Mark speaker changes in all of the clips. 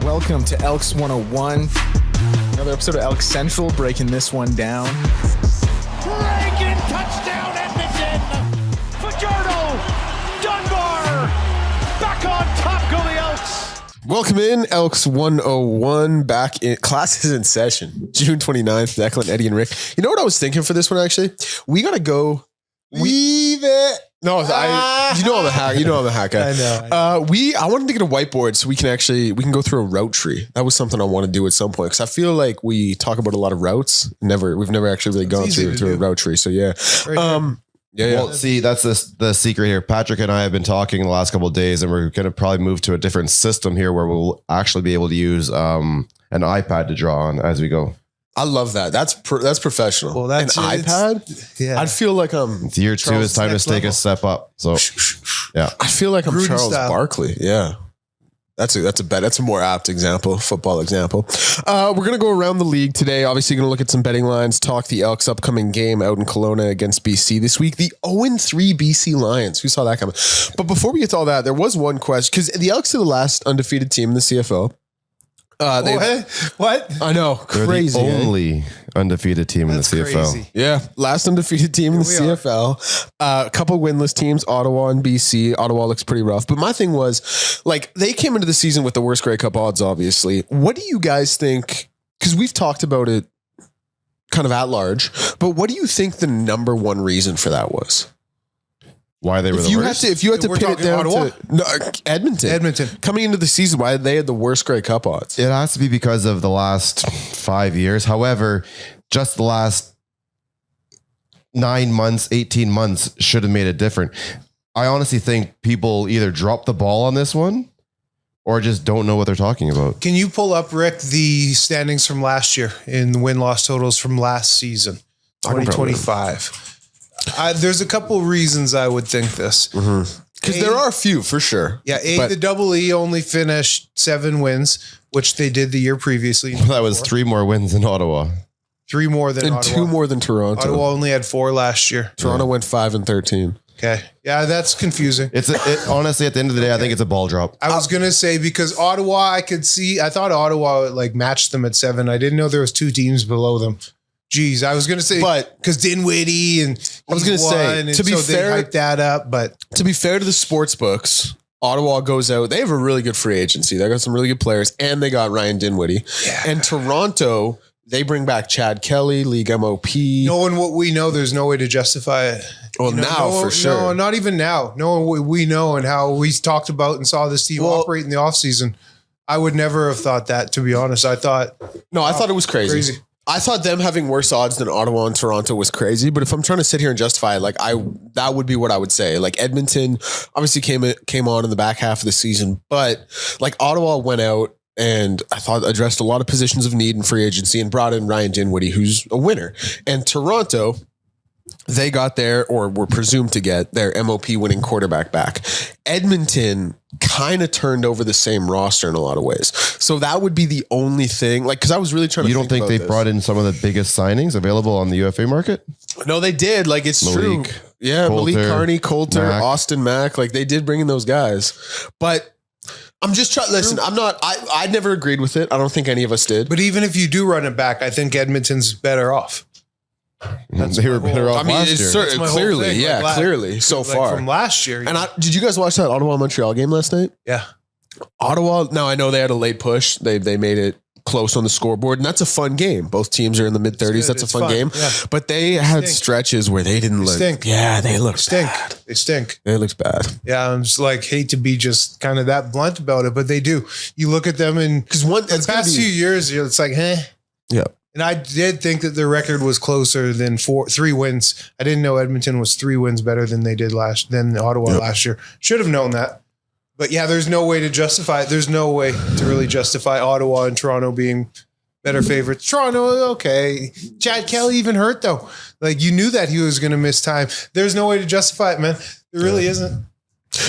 Speaker 1: Welcome to Elks 101. Another episode of Elks Central, breaking this one down.
Speaker 2: Reagan, touchdown Edmonton! Fajardo, Dunbar, back on top go the Elks!
Speaker 3: Welcome in, Elks 101, back in, class is in session, June 29th, Declan, Eddie, and Rick. You know what I was thinking for this one, actually? We got to go...
Speaker 1: Leave it.
Speaker 3: No, I'm a hack. You know I'm a hack guy.
Speaker 1: I know.
Speaker 3: I wanted to get a whiteboard so we can go through a route tree. That was something I want to do at some point because I feel like we talk about a lot of routes. We've never actually really gone through a route tree. So yeah.
Speaker 4: Well, see, that's the secret here. Patrick and I have been talking the last couple of days, and we're going to probably move to a different system here where we'll actually be able to use an iPad to draw on as we go.
Speaker 3: I love that. That's professional.
Speaker 1: Well, that's
Speaker 3: an iPad.
Speaker 1: Yeah,
Speaker 3: I'd feel like
Speaker 4: It's year two. It's time to take a step up. So, yeah,
Speaker 3: I feel like I'm
Speaker 1: Gruden
Speaker 3: Charles
Speaker 1: style.
Speaker 3: Barkley. Yeah, that's a more apt example, football example. We're gonna go around the league today. Obviously, gonna look at some betting lines. Talk the Elks' upcoming game out in Kelowna against BC this week. The 0-3 BC Lions. Who saw that coming? But before we get to all that, there was one question because the Elks are the last undefeated team in the CFL.
Speaker 1: What?
Speaker 3: I know,
Speaker 4: they're
Speaker 3: crazy.
Speaker 4: the only undefeated team in the CFL.
Speaker 1: Crazy.
Speaker 3: Yeah, last undefeated team in the CFL. A couple winless teams, Ottawa and BC. Ottawa looks pretty rough. But my thing was, like, they came into the season with the worst Grey Cup odds, obviously. What do you guys think? Because we've talked about it kind of at large. But what do you think the number one reason for that was?
Speaker 4: Why they were the worst?
Speaker 3: If you had to
Speaker 1: We're
Speaker 3: pin it
Speaker 1: talking
Speaker 3: down
Speaker 1: Ottawa?
Speaker 3: to Edmonton. Coming into the season, why they had the worst Grey Cup odds?
Speaker 4: It has to be because of the last 5 years. However, just the last 9 months, 18 months should have made it different. I honestly think people either drop the ball on this one or just don't know what they're talking about.
Speaker 5: Can you pull up, Rick, the standings from last year in the win-loss totals from last season, 2025? There's a couple reasons I would think this.
Speaker 3: Because there are a few, for sure.
Speaker 5: Yeah, the Double E only finished 7 wins, which they did the year previously.
Speaker 4: That was 3 more wins than Ottawa.
Speaker 5: 3 more than
Speaker 3: And
Speaker 5: Ottawa.
Speaker 3: 2 more than Toronto.
Speaker 5: Ottawa only had 4 last year.
Speaker 3: Toronto went 5-13.
Speaker 5: Okay. Yeah, that's confusing.
Speaker 4: Honestly, at the end of the day, I think it's a ball drop.
Speaker 5: I was going to say, because Ottawa, I thought Ottawa like matched them at 7. I didn't know there was 2 teams below them. Jeez, I was going to say,
Speaker 3: but
Speaker 5: because Dinwiddie and
Speaker 3: I was going to say, to be fair,
Speaker 5: they hyped that up, but
Speaker 3: to be fair to the sports books, Ottawa goes out. They have a really good free agency. They got some really good players, and they got Ryan Dinwiddie.
Speaker 5: Yeah.
Speaker 3: And Toronto, they bring back Chad Kelly, league MOP.
Speaker 5: knowing what we know, there's no way to justify it.
Speaker 3: Well, for sure.
Speaker 5: No, not even now. Knowing what we know and how we talked about and saw this team operate in the offseason, I would never have thought that, to be honest. I thought
Speaker 3: it was crazy. I thought them having worse odds than Ottawa and Toronto was crazy, but if I'm trying to sit here and justify it, that would be what I would say. Like Edmonton obviously came on in the back half of the season, but like Ottawa went out and I thought addressed a lot of positions of need in free agency and brought in Ryan Dinwiddie, who's a winner. And Toronto, they got were presumed to get their MOP winning quarterback back. Edmonton kind of turned over the same roster in a lot of ways. So that would be the only thing. Like, because I was really trying to
Speaker 4: You don't think they brought in some of the biggest signings available on the UFA market?
Speaker 3: No, they did. Like, it's
Speaker 4: Malik,
Speaker 3: true. Yeah,
Speaker 4: Coulter,
Speaker 3: Malik Carney, Coulter,
Speaker 4: Mack.
Speaker 3: Austin Mack. Like, they did bring in those guys. But I'm just trying. Listen, I never agreed with it. I don't think any of us did.
Speaker 5: But even if you do run it back, I think Edmonton's better off.
Speaker 4: They were better off last year.
Speaker 5: That's my whole
Speaker 3: clearly,
Speaker 5: thing.
Speaker 3: yeah,
Speaker 5: Like,
Speaker 3: clearly so
Speaker 5: like
Speaker 3: far.
Speaker 5: from last year.
Speaker 3: And did you guys watch that Ottawa-Montreal game last night?
Speaker 5: Yeah.
Speaker 3: Ottawa, now I know they had a late push. They made it close on the scoreboard, and that's a fun game. Both teams are in the mid-30s. That's a fun game.
Speaker 5: Yeah.
Speaker 3: But they had stretches where they didn't look.
Speaker 5: stink.
Speaker 3: Yeah, they look
Speaker 5: Stink.
Speaker 3: bad.
Speaker 5: They stink.
Speaker 3: They look bad.
Speaker 5: Yeah, I'm just like, hate to be just kind of that blunt about it, but they do. You look at them and
Speaker 3: Because
Speaker 5: the past few years, it's like,
Speaker 3: Yeah.
Speaker 5: And I did think that their record was closer than 3 wins. I didn't know Edmonton was 3 wins better than they did than Ottawa last year. Should have known that. But yeah, there's no way to justify it. There's no way to really justify Ottawa and Toronto being better favorites. Toronto, okay. Chad Kelly even hurt though. Like, you knew that he was going to miss time. There's no way to justify it, man. There really isn't.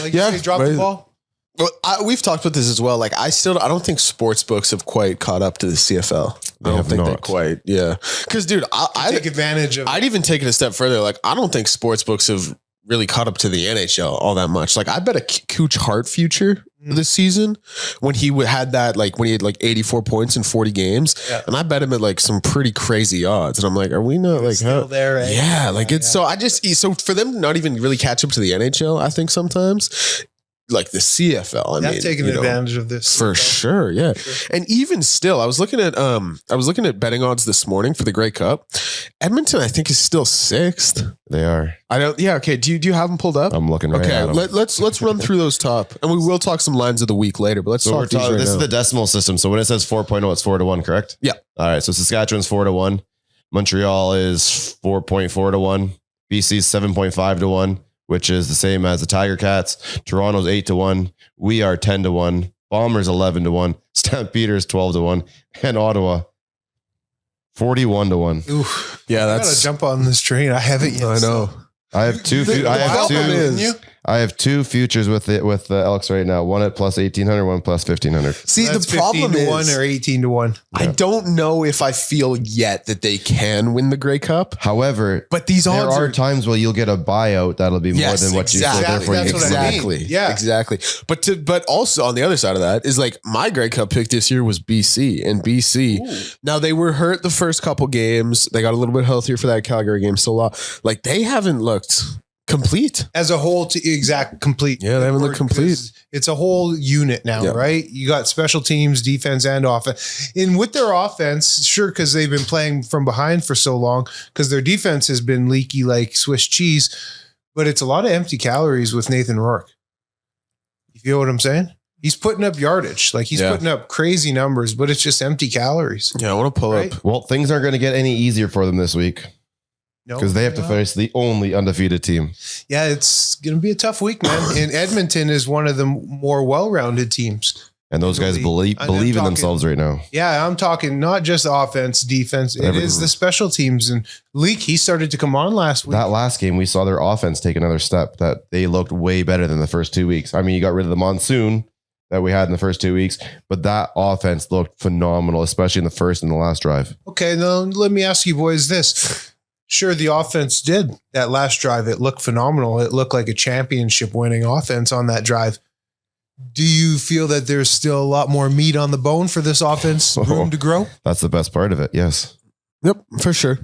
Speaker 5: Like, you say, drop the ball.
Speaker 3: Well, we've talked about this as well. Like, I don't think sports books have quite caught up to the CFL. I don't think they quite. Yeah. Because, dude, I
Speaker 5: take advantage of.
Speaker 3: I'd even take it a step further. Like, I don't think sports books have really caught up to the NHL all that much. Like, I bet a Cooch Hart future this season when he had that, like when he had like 84 points in 40 games.
Speaker 5: Yeah.
Speaker 3: And I bet him at like some pretty crazy odds. And I'm like, are we not like
Speaker 5: Still there, right?
Speaker 3: Yeah, like it's so so for them to not even really catch up to the NHL, I think sometimes like the CFL,
Speaker 5: I've taken advantage of this
Speaker 3: for sure. Yeah. And even still, I was looking at betting odds this morning for the Grey Cup. Edmonton, I think, is still 6th.
Speaker 4: They are.
Speaker 3: I don't. Yeah. Okay. Do you have them pulled up?
Speaker 4: I'm looking right
Speaker 3: okay.
Speaker 4: at them.
Speaker 3: Let's run through those top, and we will talk some lines of the week later. But let's
Speaker 4: So
Speaker 3: talk these right
Speaker 4: this
Speaker 3: now.
Speaker 4: is the decimal system. So when it says 4.0, it's 4-1, correct?
Speaker 3: Yeah.
Speaker 4: All right. So Saskatchewan's 4-1. Montreal is 4.4-1. BC's 7.5-1, which is the same as the Tiger Cats. Toronto's 8-1. We are 10-1. Bombers 11-1. Stampeders 12-1. And Ottawa 41-1.
Speaker 5: Oof.
Speaker 3: Yeah,
Speaker 5: I
Speaker 3: that's.
Speaker 5: gotta jump on this train. I haven't yet.
Speaker 3: I know.
Speaker 4: I have two. I have two futures with the Elks right now. One at plus 1,800, one plus 1,500.
Speaker 3: See,
Speaker 5: That's
Speaker 3: the problem
Speaker 5: 15 to 1
Speaker 3: is
Speaker 5: or 18 to 1.
Speaker 3: I don't know if I feel yet that they can win the Grey Cup.
Speaker 4: However,
Speaker 3: But these
Speaker 4: there
Speaker 3: odds
Speaker 4: are times where you'll get a buyout that'll be more than what you
Speaker 3: exactly.
Speaker 4: so therefore
Speaker 5: That's
Speaker 4: you
Speaker 5: what I mean.
Speaker 3: Exactly.
Speaker 5: Yeah.
Speaker 3: Exactly. But also on the other side of that is like my Grey Cup pick this year was BC, and BC. Now they were hurt the first couple games. They got a little bit healthier for that Calgary game. So like they haven't looked complete.
Speaker 5: As a whole, complete.
Speaker 3: Yeah, they haven't looked complete.
Speaker 5: It's a whole unit now,
Speaker 3: Yeah.
Speaker 5: right? You got special teams, defense, and offense. And with their offense, sure, because they've been playing from behind for so long, because their defense has been leaky like Swiss cheese, but it's a lot of empty calories with Nathan Rourke. You feel what I'm saying? He's putting up yardage. Like he's putting up crazy numbers, but it's just empty calories.
Speaker 3: Yeah, I want to pull
Speaker 5: Right?
Speaker 3: up.
Speaker 4: Well, things aren't going to get any easier for them this week
Speaker 5: No,
Speaker 4: because they have to face the only undefeated team.
Speaker 5: Yeah, it's going to be a tough week, man. And Edmonton is one of the more well-rounded teams.
Speaker 4: And those guys
Speaker 5: Really,
Speaker 4: believe in themselves right now.
Speaker 5: Yeah, I'm talking not just offense, defense. It is the special teams. And Leak, he started to come on last week.
Speaker 4: That last game, we saw their offense take another step, that they looked way better than the first 2 weeks. I mean, you got rid of the monsoon that we had in the first 2 weeks, but that offense looked phenomenal, especially in the first and the last drive.
Speaker 5: Okay, now let me ask you boys this. Sure, the offense did that last drive. It looked phenomenal. It looked like a championship winning offense on that drive. Do you feel that there's still a lot more meat on the bone for this offense, room to grow?
Speaker 4: That's the best part of it. Yes.
Speaker 3: Yep, for sure.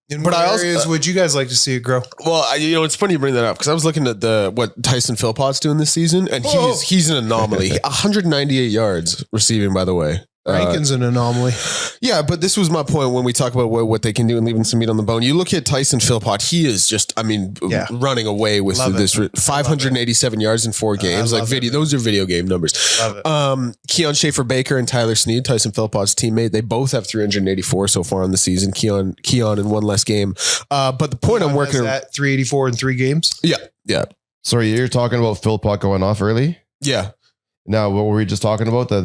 Speaker 5: In
Speaker 3: But
Speaker 5: what
Speaker 3: I also-
Speaker 5: areas would you guys like to see it grow?
Speaker 3: Well, it's funny you bring that up because I was looking at what Tyson Philpott's doing this season, and he's an anomaly. 198 yards receiving, by the way.
Speaker 5: Rankin's an anomaly.
Speaker 3: Yeah, but this was my point when we talk about what they can do and leaving some meat on the bone. You look at Tyson Philpott; he is just, running away with
Speaker 5: Love
Speaker 3: this 587 yards in 4 games.
Speaker 5: I
Speaker 3: Like
Speaker 5: love
Speaker 3: video, those are video game numbers.
Speaker 5: Love it.
Speaker 3: Keon Schaefer-Baker and Tyler Snead, Tyson Philpott's teammate, they both have 384 so far on the season. Keon in one less game. But the point I'm working
Speaker 5: at 384 in 3 games.
Speaker 3: Yeah.
Speaker 4: Sorry, you're talking about Philpott going off early?
Speaker 3: Yeah.
Speaker 4: Now, what were we just talking about? That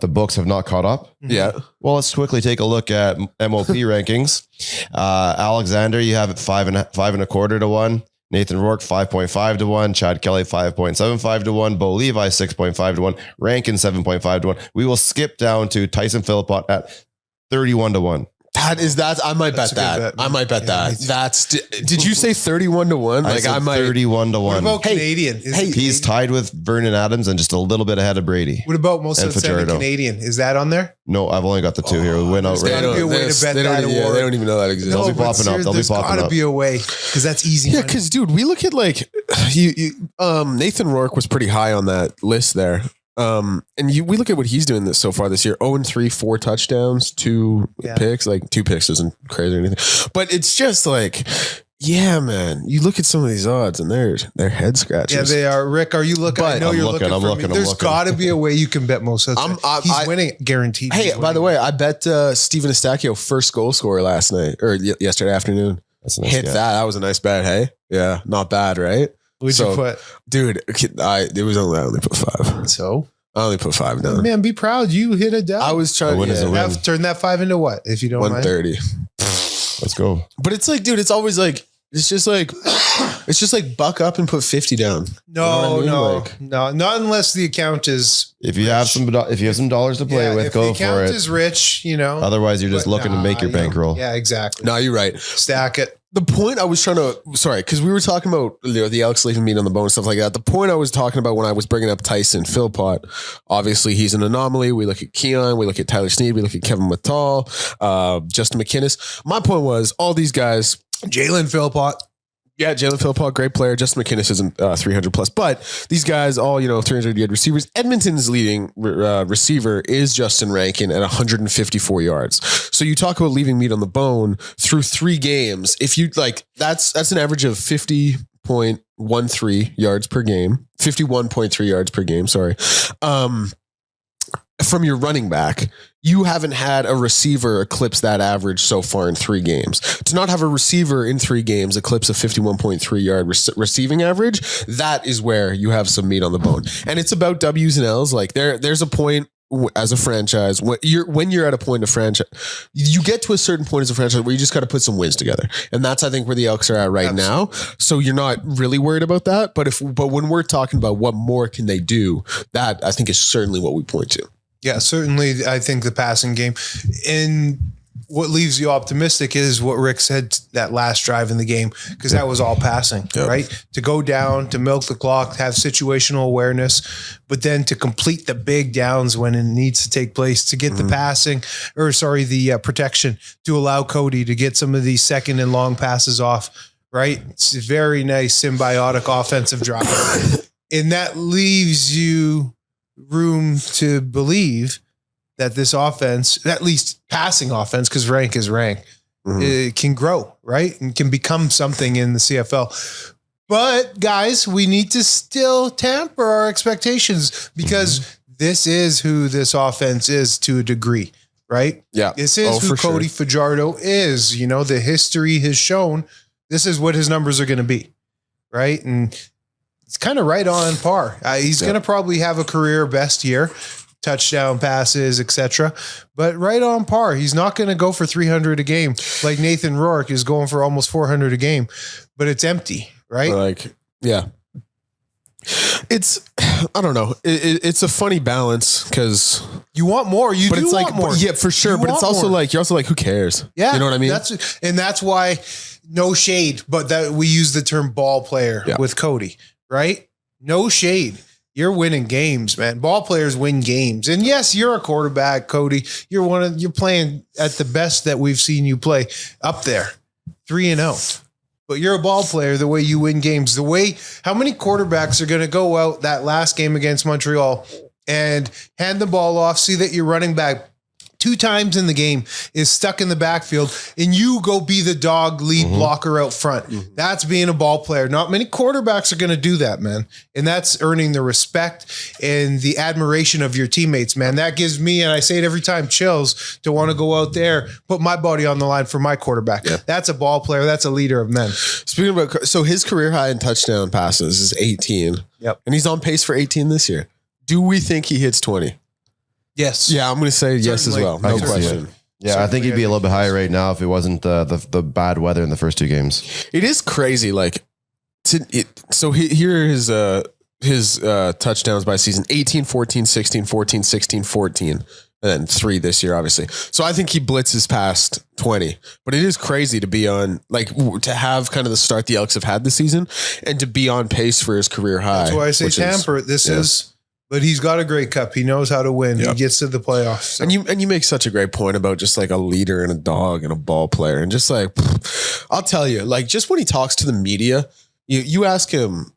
Speaker 4: the books have not caught up?
Speaker 3: Yeah.
Speaker 4: Well, let's quickly take a look at MOP rankings. Alexander, you have it 5.25 to 1. Nathan Rourke 5.5 to 1. Chad Kelly 5.75 to 1. Bo Levi 6.5 to 1. Rankin 7.5 to 1. We will skip down to Tyson Philpott at 31 to 1.
Speaker 3: I might bet
Speaker 5: That's a good
Speaker 3: that.
Speaker 5: bet, man.
Speaker 3: I might bet
Speaker 5: Yeah,
Speaker 3: that. Did you say 31 to 1?
Speaker 4: I said 31 to 1.
Speaker 5: What about Canadian?
Speaker 4: He's tied with Vernon Adams and just a little bit ahead of Brady.
Speaker 5: What about most
Speaker 4: And
Speaker 5: of the
Speaker 4: Fajardo.
Speaker 5: Canadian? Is that on there?
Speaker 4: No, I've only got the two here. We went out
Speaker 5: there's
Speaker 4: right
Speaker 5: gotta be a way to bet that award.
Speaker 3: They don't even know that exists.
Speaker 4: They'll be
Speaker 5: but
Speaker 4: popping up.
Speaker 5: seriously,
Speaker 4: They'll be
Speaker 5: there's
Speaker 4: popping
Speaker 5: gotta
Speaker 4: up.
Speaker 5: be a way because that's easy.
Speaker 3: Yeah,
Speaker 5: money.
Speaker 3: because dude, we look at like Nathan Rourke was pretty high on that list there. We look at what he's doing so far this year: 0-3, 4 touchdowns, 2 picks. Like 2 picks isn't crazy or anything, but it's just like, yeah, man. You look at some of these odds and they're head scratchers.
Speaker 5: Yeah, they are. Rick, are you looking? I know
Speaker 4: I'm
Speaker 5: you're
Speaker 4: looking,
Speaker 5: looking.
Speaker 4: I'm
Speaker 5: for
Speaker 4: looking,
Speaker 5: me.
Speaker 4: I'm
Speaker 5: There's
Speaker 4: looking.
Speaker 5: got to be a way you can bet most of the time. He's winning, guaranteed.
Speaker 3: Hey,
Speaker 5: he's
Speaker 3: by the
Speaker 5: winning.
Speaker 3: way, I bet Steven Estacchio first goal scorer last night or yesterday afternoon.
Speaker 4: That's a nice
Speaker 3: Hit
Speaker 4: guess.
Speaker 3: that. That was a nice bet. Hey, yeah, not bad, right?
Speaker 5: What'd you put?
Speaker 3: Dude? I only put 5.
Speaker 5: So,
Speaker 3: I only put 5 down.
Speaker 5: man, be proud. You hit a down.
Speaker 3: I was trying
Speaker 4: A win is a win.
Speaker 5: Turn that 5 into what? If you don't mind.
Speaker 3: 130.
Speaker 4: Let's go.
Speaker 3: But it's like, dude, it's always like, it's just like buck up and put 50 down.
Speaker 5: No,
Speaker 3: You know what I mean? Like-
Speaker 5: no, not unless the account is.
Speaker 4: If you have some dollars to play with,
Speaker 5: if
Speaker 4: go
Speaker 5: the
Speaker 4: for
Speaker 5: account
Speaker 4: it.
Speaker 5: is rich,
Speaker 4: Otherwise, you're just
Speaker 5: but
Speaker 4: looking to make your
Speaker 5: you know,
Speaker 4: bankroll.
Speaker 5: Yeah, exactly.
Speaker 3: No, you're right.
Speaker 5: Stack it.
Speaker 3: The point I was trying to, sorry, because we were talking about the Elks leaving meat on the bone and stuff like that. The point I was talking about when I was bringing up Tyson Philpott, obviously he's an anomaly. We look at Keon, we look at Tyler Snead, we look at Kevin Mattal, Justin McInnes. My point was all these guys,
Speaker 5: Jalen Philpott.
Speaker 3: Yeah, Jalen Philpott, great player. Justin McInnes isn't 300 plus, but these guys all 300 yard receivers. Edmonton's leading receiver is Justin Rankin at 154 yards. So you talk about leaving meat on the bone through 3 games. If you that's an average of 50.13 yards per game, 51.3 yards per game. Sorry. From your running back, you haven't had a receiver eclipse that average so far in 3 games. To not have a receiver in 3 games eclipse a 51.3 yard receiving average, that is where you have some meat on the bone. And it's about W's and L's. Like there's a point as a franchise when you're at a point of franchise, you get to a certain point as a franchise where you just got to put some wins together. And that's, I think, where the Elks are at right now. So you're not really worried about that. But when we're talking about what more can they do, that I think is certainly what we point to.
Speaker 5: Yeah, certainly. I think the passing game, and what leaves you optimistic is what Rick said that last drive in the game, because that was all passing, right? To go down, to milk the clock, have situational awareness, but then to complete the big downs when it needs to take place, to get the protection, to allow Cody to get some of these second and long passes off, right? It's a very nice symbiotic offensive drive. And that leaves you room to believe that this offense, at least passing offense, because rank is rank, it can grow, right? And can become something in the CFL. But guys, we need to still temper our expectations, because this is who this offense is to a degree, right?
Speaker 3: Yeah.
Speaker 5: This is who Cody Fajardo is. The history has shown this is what his numbers are going to be, right? And it's kind of right on par. He's going to probably have a career best year, touchdown passes, etc. But right on par. He's not going to go for 300 a game like Nathan Rourke is going for almost 400 a game. But it's empty, right?
Speaker 3: It's, I don't know. It's a funny balance because
Speaker 5: you want more. You do want more.
Speaker 3: Yeah, for sure. But it's also more. You're also like, who cares?
Speaker 5: Yeah.
Speaker 3: You know what I mean?
Speaker 5: That's why, no shade, but that we use the term ball player with Cody. Right? No shade. You're winning games, man. Ball players win games. And yes, you're a quarterback, Cody. You're playing at the best that we've seen you play, up there, 3-0. But you're a ball player the way you win games. How many quarterbacks are going to go out that last game against Montreal and hand the ball off, see that your running back 2 times in the game is stuck in the backfield, and you go be the dog lead blocker out front. That's being a ball player. Not many quarterbacks are going to do that, man. And that's earning the respect and the admiration of your teammates, man. That gives me, and I say it every time, chills to want to go out there, put my body on the line for my quarterback. Yeah. That's a ball player. That's a leader of men.
Speaker 3: Speaking about, so his career high in touchdown passes is 18.
Speaker 5: Yep.
Speaker 3: And he's on pace for 18 this year. Do we think he hits 20?
Speaker 5: Yes.
Speaker 3: Yeah, I'm going to say yes as well. No question.
Speaker 4: Yeah, I think he'd be a little bit higher right now if it wasn't the bad weather in the first 2 games.
Speaker 3: It is crazy. Here are his touchdowns by season: 18, 14, 16, 14, 16, 14, and then 3 this year, obviously. So I think he blitzes past 20. But it is crazy to be on, to have kind of the start the Elks have had this season and to be on pace for his career high.
Speaker 5: That's why I say tamper. But he's got a great cup. He knows how to win. Yep. He gets to the playoffs. So.
Speaker 3: And you make such a great point about just like a leader and a dog and a ball player. And just I'll tell you, just when he talks to the media, you ask him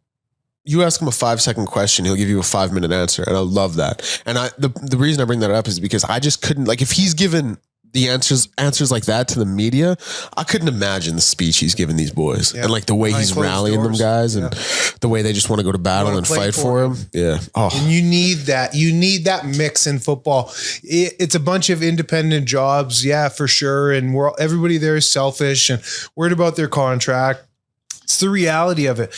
Speaker 3: a 5-second question, he'll give you a 5-minute answer. And I love that. And the reason I bring that up is because I just couldn't, if he's given the answers like that to the media, I couldn't imagine the speech he's giving these boys and the way he's rallying them guys and the way they just want to go to battle and fight for him. Yeah. Oh.
Speaker 5: And you need that. You need that mix in football. It's a bunch of independent jobs. Yeah, for sure. And everybody there is selfish and worried about their contract. It's the reality of it.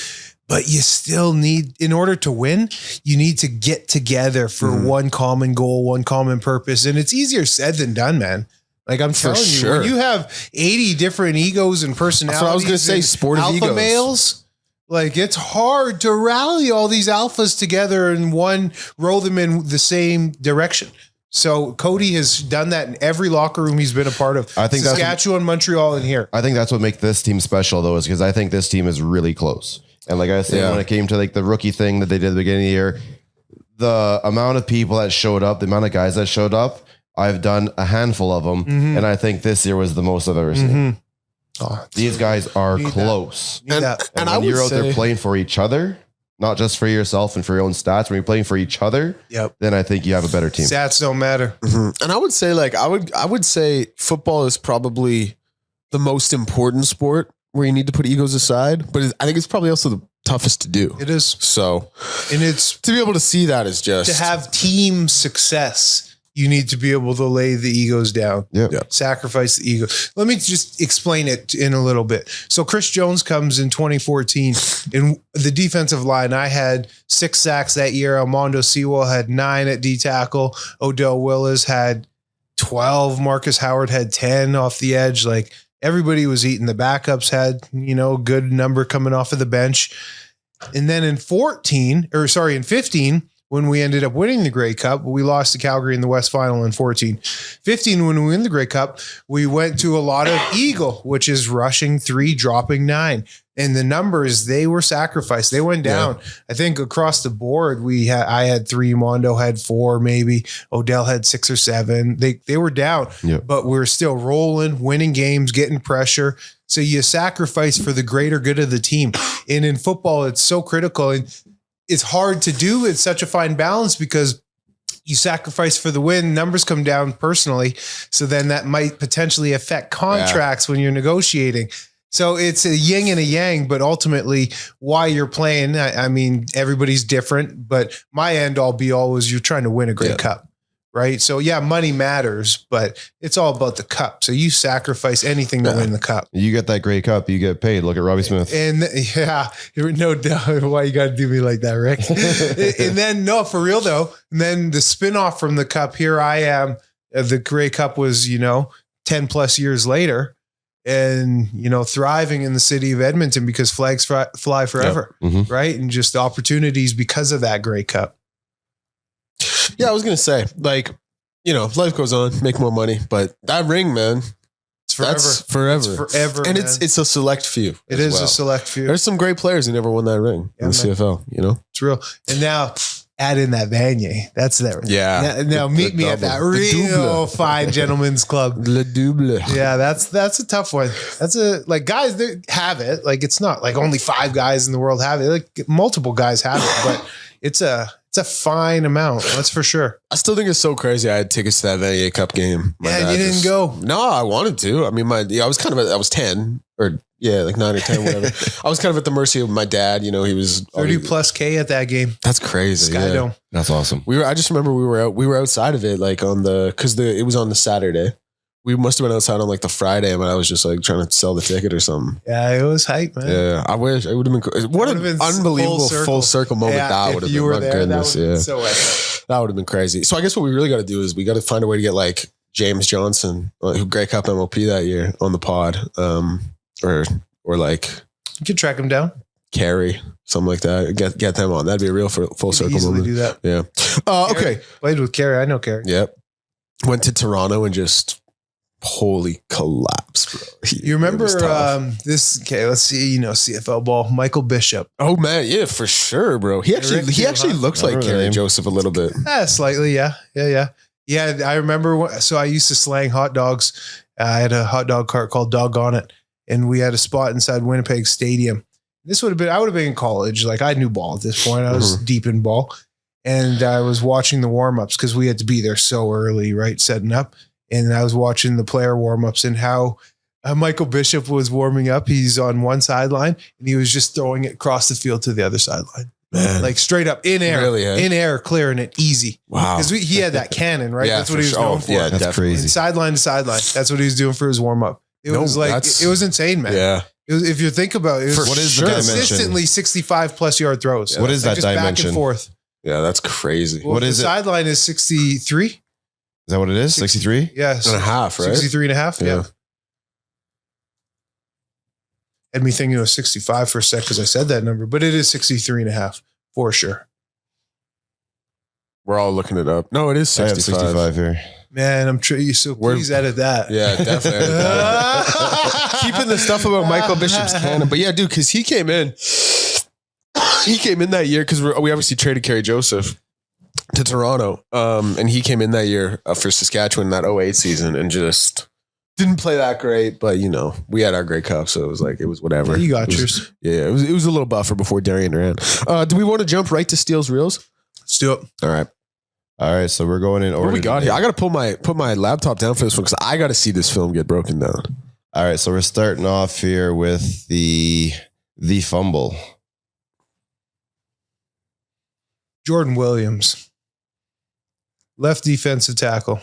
Speaker 5: But you still need, in order to win, you need to get together for one common goal, one common purpose. And it's easier said than done, man. I'm telling you, when you have 80 different egos and personalities,
Speaker 3: that's what I was going to say, sport of
Speaker 5: alpha
Speaker 3: egos.
Speaker 5: Males, it's hard to rally all these alphas together and row them in the same direction. So Cody has done that in every locker room he's been a part of.
Speaker 4: I think
Speaker 5: Saskatchewan, Montreal, and here.
Speaker 4: I think that's what makes this team special, though, is because I think this team is really close. And like I said, when it came to like the rookie thing that they did at the beginning of the year, the amount of people that showed up, the amount of guys that showed up, I've done a handful of them, and I think this year was the most I've ever seen.
Speaker 5: Oh,
Speaker 4: These guys are close.
Speaker 5: and
Speaker 4: And
Speaker 3: I
Speaker 4: when
Speaker 3: would
Speaker 4: you're out there
Speaker 3: say-
Speaker 4: playing for each other, not just for yourself and for your own stats, when you're playing for each other, then I think you have a better team.
Speaker 5: stats don't matter.
Speaker 3: And I would say like I would say football is probably the most important sport where you need to put egos aside, but I think it's probably also the toughest to do.
Speaker 5: It is.
Speaker 3: So,
Speaker 5: And it's
Speaker 3: to be able to see that is just
Speaker 5: to have team success. You need to be able to lay the egos down.
Speaker 4: Yeah.
Speaker 5: Sacrifice the ego. Let me just explain it in a little bit. So Chris Jones comes in 2014 in the defensive line. I had 6 sacks that year. Armando Sewell had 9 at D tackle. Odell Willis had 12. Marcus Howard had 10 off the edge. Like everybody was eating. The backups had, a good number coming off of the bench. And then in 15, when we ended up winning the Grey Cup, we lost to Calgary in the West Final in 14. 15, when we win the Grey Cup, we went to a lot of Eagle, which is rushing 3, dropping 9. And the numbers, they were sacrificed. They went down. Yeah. I think across the board, I had 3, Mondo had 4, maybe. Odell had 6 or 7. They were down, but we're still rolling, winning games, getting pressure. So you sacrifice for the greater good of the team. And in football, it's so critical. And it's hard to do. It's such a fine balance because you sacrifice for the win, numbers come down personally. So then that might potentially affect contracts when you're negotiating. So it's a yin and a yang, but ultimately why you're playing, I mean, everybody's different, but my end all be all is you're trying to win a Grey Cup. Right. So money matters, but it's all about the cup. So you sacrifice anything to win the cup.
Speaker 4: You get that Grey Cup, you get paid. Look at Robbie Smith.
Speaker 5: And no doubt why you got to do me like that, Rick. And then for real though. And then the spinoff from the cup, here I am. The Grey Cup was, 10 plus years later and, thriving in the city of Edmonton because flags fly forever.
Speaker 4: Yep. Mm-hmm.
Speaker 5: Right. And just opportunities because of that Grey Cup.
Speaker 3: Yeah, I was going to say, life goes on, make more money, but that ring, man,
Speaker 5: it's forever.
Speaker 3: That's forever.
Speaker 5: It's forever.
Speaker 3: And
Speaker 5: man.
Speaker 3: it's a select few.
Speaker 5: It is a select few.
Speaker 3: There's some great players who never won that ring in the CFL,
Speaker 5: It's real. And now add in that Vanier. That's that.
Speaker 3: Yeah.
Speaker 5: Now meet me at that real fine gentleman's club.
Speaker 3: Le double.
Speaker 5: Yeah, that's a tough one. That's guys that have it. Like it's not like only 5 guys in the world have it. Like multiple guys have it, but it's a fine amount. That's for sure.
Speaker 3: I still think it's so crazy. I had tickets to that Vanier Cup game.
Speaker 5: Yeah, you didn't go.
Speaker 3: No, I wanted to. I mean, I was 10 or 9 or 10, whatever. I was kind of at the mercy of my dad. He was
Speaker 5: 30 plus K at that game.
Speaker 3: That's crazy.
Speaker 5: Sky Dome.
Speaker 4: That's awesome.
Speaker 3: I just remember we were outside of it, like because it was on the Saturday. We must have been outside on like the Friday, but I was just like trying to sell the ticket or something.
Speaker 5: Yeah, it was hype, man.
Speaker 3: Yeah, I wish it would have been. What an unbelievable full circle moment that would have been. My goodness,
Speaker 5: so
Speaker 3: that would have been crazy. So I guess what we really got to do is we got to find a way to get like James Johnson, who Grey Cup MOP that year, on the pod, or like
Speaker 5: you could track him down.
Speaker 3: Carey, something like that. Get them on. That'd be a real full circle moment.
Speaker 5: Do that.
Speaker 3: Yeah. Okay.
Speaker 5: Played with Carey. I know Carey.
Speaker 3: Yep. Went to Toronto and just. Holy collapse, bro.
Speaker 5: You remember this? Okay, let's see. CFL ball. Michael Bishop.
Speaker 3: Oh man, yeah, for sure, bro. He actually looks like Kerry Joseph a little bit.
Speaker 5: Slightly, yeah. I remember. So I used to slang hot dogs. I had a hot dog cart called Doggone It, and we had a spot inside Winnipeg Stadium. I would have been in college. Like I knew ball at this point. I was deep in ball, and I was watching the warm ups because we had to be there so early, right, setting up. And I was watching the player warm-ups and how Michael Bishop was warming up. He's on one sideline and he was just throwing it across the field to the other sideline. Man. Like straight up in air, really, in air, clearing it easy.
Speaker 3: Wow.
Speaker 5: Because he had that cannon, right?
Speaker 3: Yeah,
Speaker 5: that's what he was known for.
Speaker 3: Yeah,
Speaker 4: that's crazy.
Speaker 5: And sideline to sideline. That's what he was doing for his warm-up. It was insane, man.
Speaker 3: Yeah.
Speaker 5: If you think about it,
Speaker 4: what is the dimension?
Speaker 5: Consistently 65 plus yard throws.
Speaker 4: What is that dimension?
Speaker 5: Back and forth.
Speaker 3: Yeah, that's crazy.
Speaker 5: Well,
Speaker 4: what is
Speaker 5: the sideline is 63.
Speaker 4: Is that what it is? 63?
Speaker 5: Yes.
Speaker 3: And a half, right?
Speaker 5: 63 and a half.
Speaker 3: Yeah.
Speaker 5: Had me thinking it was 65 for a sec because I said that number, but it is 63 and a half for sure.
Speaker 3: We're all looking it up. No, it is
Speaker 4: I have
Speaker 3: 65.
Speaker 4: 65 here.
Speaker 5: Man, I'm sure you. So please edit that.
Speaker 3: Yeah, definitely. Keeping the stuff about Michael Bishop's canon. But yeah, dude, because he came in. He came in that year because we obviously traded Kerry Joseph to Toronto. And he came in that year for Saskatchewan in that 08 season and just didn't play that great. But, you know, we had our Grey Cup, so it was like, it was whatever.
Speaker 5: You got yours.
Speaker 3: Yeah, it was a little buffer before Darian ran. Do we want to jump right to Steele's Reels?
Speaker 5: Let's do it.
Speaker 3: All right.
Speaker 4: All right, so we're going in order.
Speaker 3: What we got here? I got to put my laptop down for this one because I got to see this film get broken down.
Speaker 4: All right, so we're starting off here with the fumble.
Speaker 5: Jordan Williams, left defensive tackle.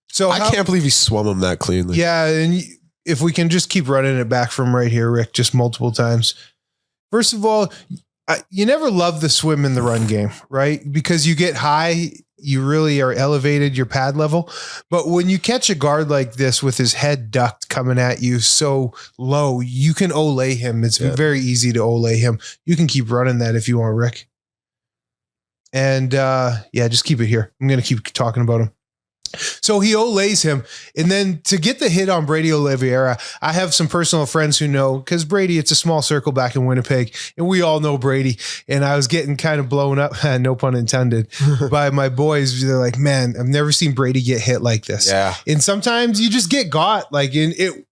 Speaker 5: So
Speaker 3: I can't believe he swum him that cleanly.
Speaker 5: Yeah, and if we can just keep running it back from right here, Rick, just multiple times. First of all, you never love the swim in the run game, right? Because you get high, you really are elevated your pad level. But when you catch a guard like this with his head ducked coming at you so low, you can olay him. It's very easy to olay him. You can keep running that if you want, Rick. And just keep it here. I'm going to keep talking about him. So he olays him. And then to get the hit on Brady Oliveira, I have some personal friends who know, because Brady, it's a small circle back in Winnipeg, and we all know Brady. And I was getting kind of blown up, no pun intended, by my boys. They're like, man, I've never seen Brady get hit like this.
Speaker 3: Yeah.
Speaker 5: And sometimes you just get got. Like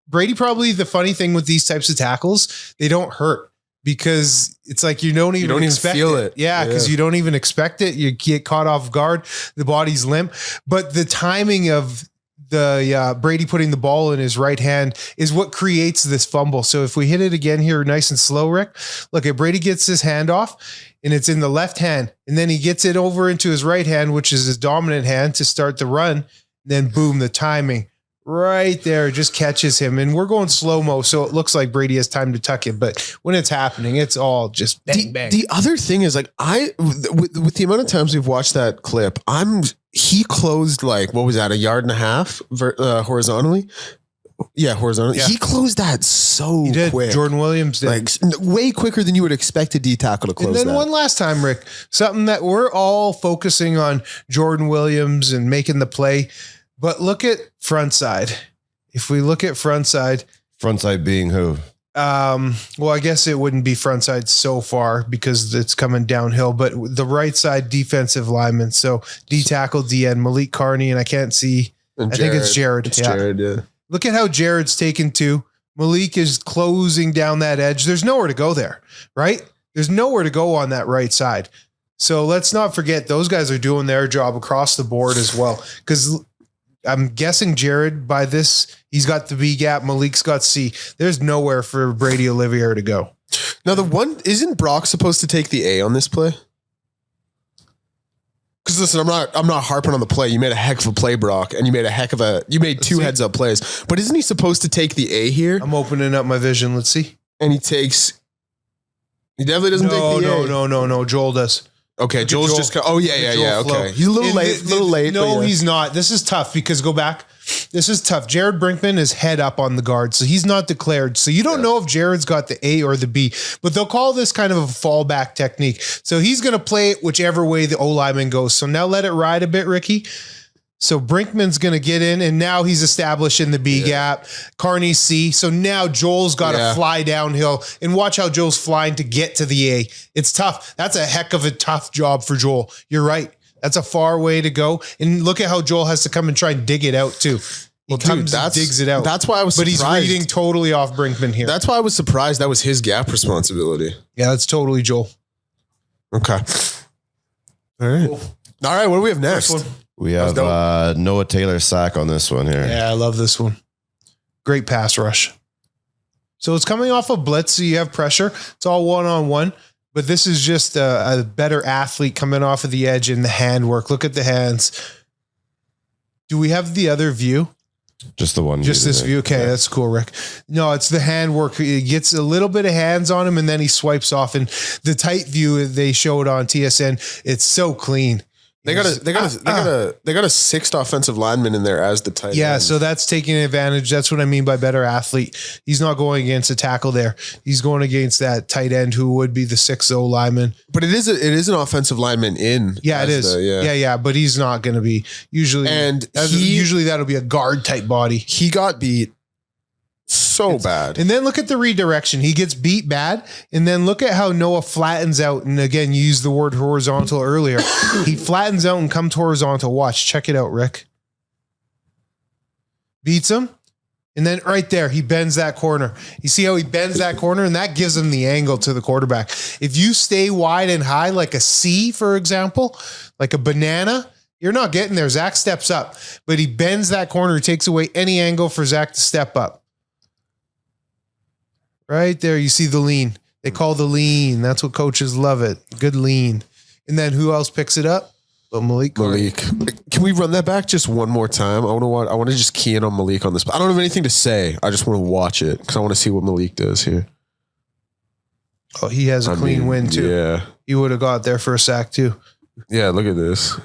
Speaker 5: Brady, probably the funny thing with these types of tackles, they don't hurt. Because it's like you don't even expect
Speaker 3: feel it.
Speaker 5: Yeah, because you don't even expect it. You get caught off guard. The body's limp. But the timing of the Brady putting the ball in his right hand is what creates this fumble. So if we hit it again here nice and slow, Rick, look at Brady gets his hand off and it's in the left hand. And then he gets it over into his right hand, which is his dominant hand to start the run. Then boom, the timing. Right there, just catches him. And we're going slow-mo, so it looks like Brady has time to tuck it. But when it's happening, it's all just bang, bang.
Speaker 3: The other thing is, like, with the amount of times we've watched that clip, he closed, like, what was that, 1.5 yards horizontally? Yeah, horizontally. Yeah. He closed that so quick.
Speaker 5: Jordan Williams did.
Speaker 3: Like, way quicker than you would expect a D tackle to close that.
Speaker 5: And then one last time, Rick, something that we're all focusing on Jordan Williams and making the play. But look at front side. If we look at front side
Speaker 4: being who?
Speaker 5: Well, I guess it wouldn't be front side so far because it's coming downhill, but the right side defensive lineman. So D tackle, DN, Malik Carney, and I can't see. I think it's Jared.
Speaker 3: It's Jared, yeah.
Speaker 5: Look at how Jared's taken to. Malik is closing down that edge. There's nowhere to go there, right? There's nowhere to go on that right side. So let's not forget those guys are doing their job across the board as well. Because I'm guessing Jared, by this, he's got the B gap. Malik's got C. There's nowhere for Brady Olivier to go.
Speaker 3: Now, isn't Brock supposed to take the A on this play? Because listen, I'm not harping on the play. You made a heck of a play, Brock, and you made two heads up plays. But isn't he supposed to take the A here?
Speaker 5: I'm opening up my vision. Let's see.
Speaker 3: And he definitely doesn't take the A.
Speaker 5: No. Joel does.
Speaker 3: Okay, Joel's just. Oh yeah. Okay, he's a little late.
Speaker 5: No, he's not. This is tough because go back. This is tough. Jared Brinkman is head up on the guard, so he's not declared. So you don't know if Jared's got the A or the B, but they'll call this kind of a fallback technique. So he's going to play it whichever way the O lineman goes. So now let it ride a bit, Ricky. So Brinkman's going to get in, and now he's establishing the B gap. Carney C. So now Joel's got to fly downhill, and watch how Joel's flying to get to the A. It's tough. That's a heck of a tough job for Joel. You're right. That's a far way to go. And look at how Joel has to come and try and dig it out too. He digs it out.
Speaker 3: That's why I was surprised.
Speaker 5: But he's reading totally off Brinkman here.
Speaker 3: That's why I was surprised that was his gap responsibility.
Speaker 5: Yeah, that's totally Joel.
Speaker 3: Okay. All right.
Speaker 5: Cool.
Speaker 3: All right, what do we have next?
Speaker 4: We have Noah Taylor sack on this one here.
Speaker 5: Yeah, I love this one. Great pass rush. So it's coming off a blitz, so you have pressure. It's all one-on-one, but this is just a better athlete coming off of the edge in the handwork. Look at the hands. Do we have the other view?
Speaker 4: Just the one.
Speaker 5: Just this view. Okay, that's cool, Rick. No, it's the handwork. He gets a little bit of hands on him, and then he swipes off. And the tight view they showed on TSN, it's so clean.
Speaker 3: They got a sixth offensive lineman in there as the tight
Speaker 5: Yeah,
Speaker 3: end.
Speaker 5: so that's taking advantage. That's what I mean by better athlete. He's not going against a tackle there. He's going against that tight end who would be the 6'0" lineman.
Speaker 3: But it is an offensive lineman in.
Speaker 5: Yeah, it is. Yeah, but he's not going to be usually.
Speaker 3: And
Speaker 5: usually that'll be a guard type body.
Speaker 3: He got beat so bad.
Speaker 5: And then look at the redirection. He gets beat bad. And then look at how Noah flattens out. And again, you used the word horizontal earlier. He flattens out and comes horizontal. Watch. Check it out, Rick. Beats him. And then right there, he bends that corner. You see how he bends that corner? And that gives him the angle to the quarterback. If you stay wide and high, like a C, for example, like a banana, you're not getting there. Zach steps up. But he bends that corner. He takes away any angle for Zach to step up. Right there, you see the lean. They call the lean. That's what coaches love it. Good lean. And then who else picks it up? But Malik.
Speaker 3: Can we run that back just one more time? I want to just key in on Malik on this. I don't have anything to say. I just want to watch it because I want to see what Malik does here.
Speaker 5: Oh, he has a clean win too.
Speaker 3: Yeah.
Speaker 5: He would have got there for a sack too.
Speaker 3: Yeah, look at this.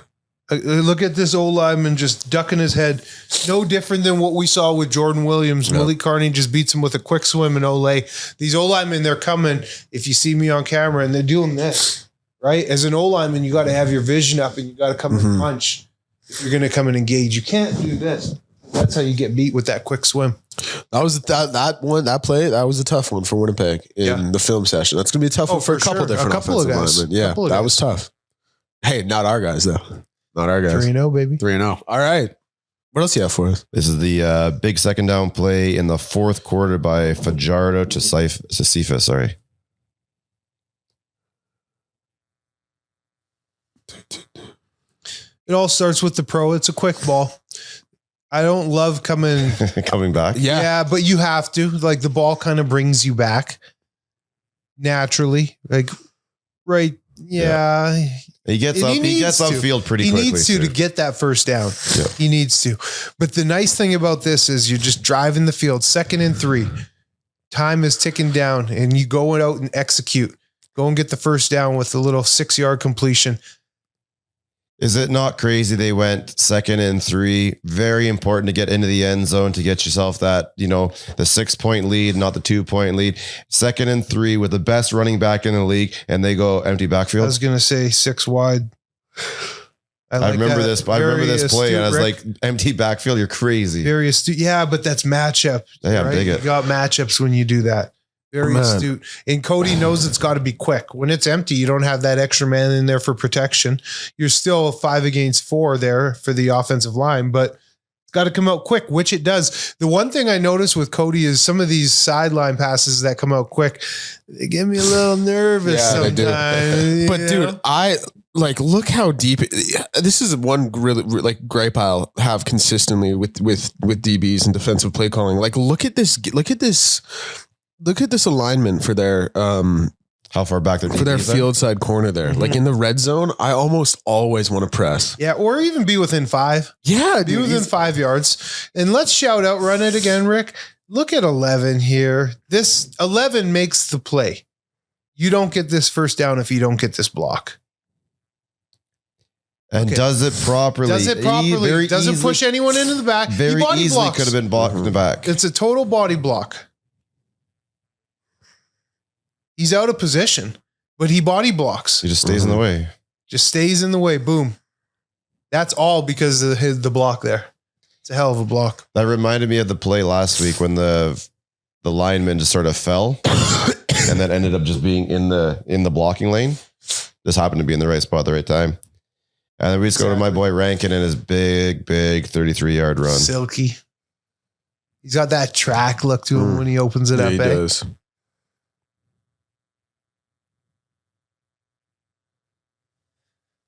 Speaker 5: Look at this old lineman just ducking his head. No different than what we saw with Jordan Williams. Yep. Malik Carney just beats him with a quick swim and Olay. These old linemen, they're coming, if you see me on camera, and they're doing this, right? As an old lineman, you got to have your vision up and you got to come and punch if you're going to come and engage. You can't do this. That's how you get beat with that quick swim.
Speaker 3: That was that play. That was a tough one for Winnipeg in the film session. That's going to be a tough one for a couple different offensive linemen. Yeah, that was tough. Hey, not our guys though. Not our guys.
Speaker 5: 3-0, baby.
Speaker 3: 3-0. All right. What else do you have for us?
Speaker 4: This is the big second down play in the fourth quarter by Fajardo to Sifa. Sorry.
Speaker 5: It all starts with the pro. It's a quick ball. I don't love coming
Speaker 4: back.
Speaker 5: Yeah, but you have to. Like the ball kind of brings you back naturally. Like, right. Yeah.
Speaker 4: He gets upfield pretty quickly.
Speaker 5: He needs to get that first down. Yeah. He needs to. But the nice thing about this is you're just driving the field, 2nd and 3. Time is ticking down and you go out and execute. Go and get the first down with a little 6-yard completion.
Speaker 4: Is it not crazy they went 2nd and 3? Very important to get into the end zone to get yourself that, the 6-point lead, not the 2-point lead. 2nd and 3 with the best running back in the league, and they go empty backfield.
Speaker 5: I was going to say 6 wide.
Speaker 4: I remember this play, and I was like, empty backfield, you're crazy.
Speaker 5: Very astute. Yeah, but that's matchup.
Speaker 4: Yeah, right? Dig it.
Speaker 5: You got matchups when you do that. Very astute. And Cody knows it's got to be quick. When it's empty, you don't have that extra man in there for protection. You're still 5 against 4 there for the offensive line, but it's got to come out quick, which it does. The one thing I noticed with Cody is some of these sideline passes that come out quick, they get me a little nervous sometimes.
Speaker 3: But dude, I look how deep this is one really like gripe I'll have consistently with DBs and defensive play calling. Like, look at this alignment for their
Speaker 4: how far back they're
Speaker 3: for their field side corner there. Like in the red zone, I almost always want to press.
Speaker 5: Yeah, or even be within 5.
Speaker 3: Yeah,
Speaker 5: be within 5 yards. And let's shout out, run it again, Rick. Look at 11 here. This 11 makes the play. You don't get this first down if you don't get this block.
Speaker 4: And does it properly.
Speaker 5: Doesn't push anyone into the back.
Speaker 4: Very easily could have been blocked in the back.
Speaker 5: It's a total body block. He's out of position, but he body blocks.
Speaker 4: He just stays in the way.
Speaker 5: Just stays in the way. Boom. That's all because of the block there. It's a hell of a block.
Speaker 4: That reminded me of the play last week when the lineman just sort of fell and then ended up just being in the blocking lane. This happened to be in the right spot at the right time. And then we just go to my boy Rankin and his big 33-yard run.
Speaker 5: Silky. He's got that track look to him when he opens it up.
Speaker 3: He does.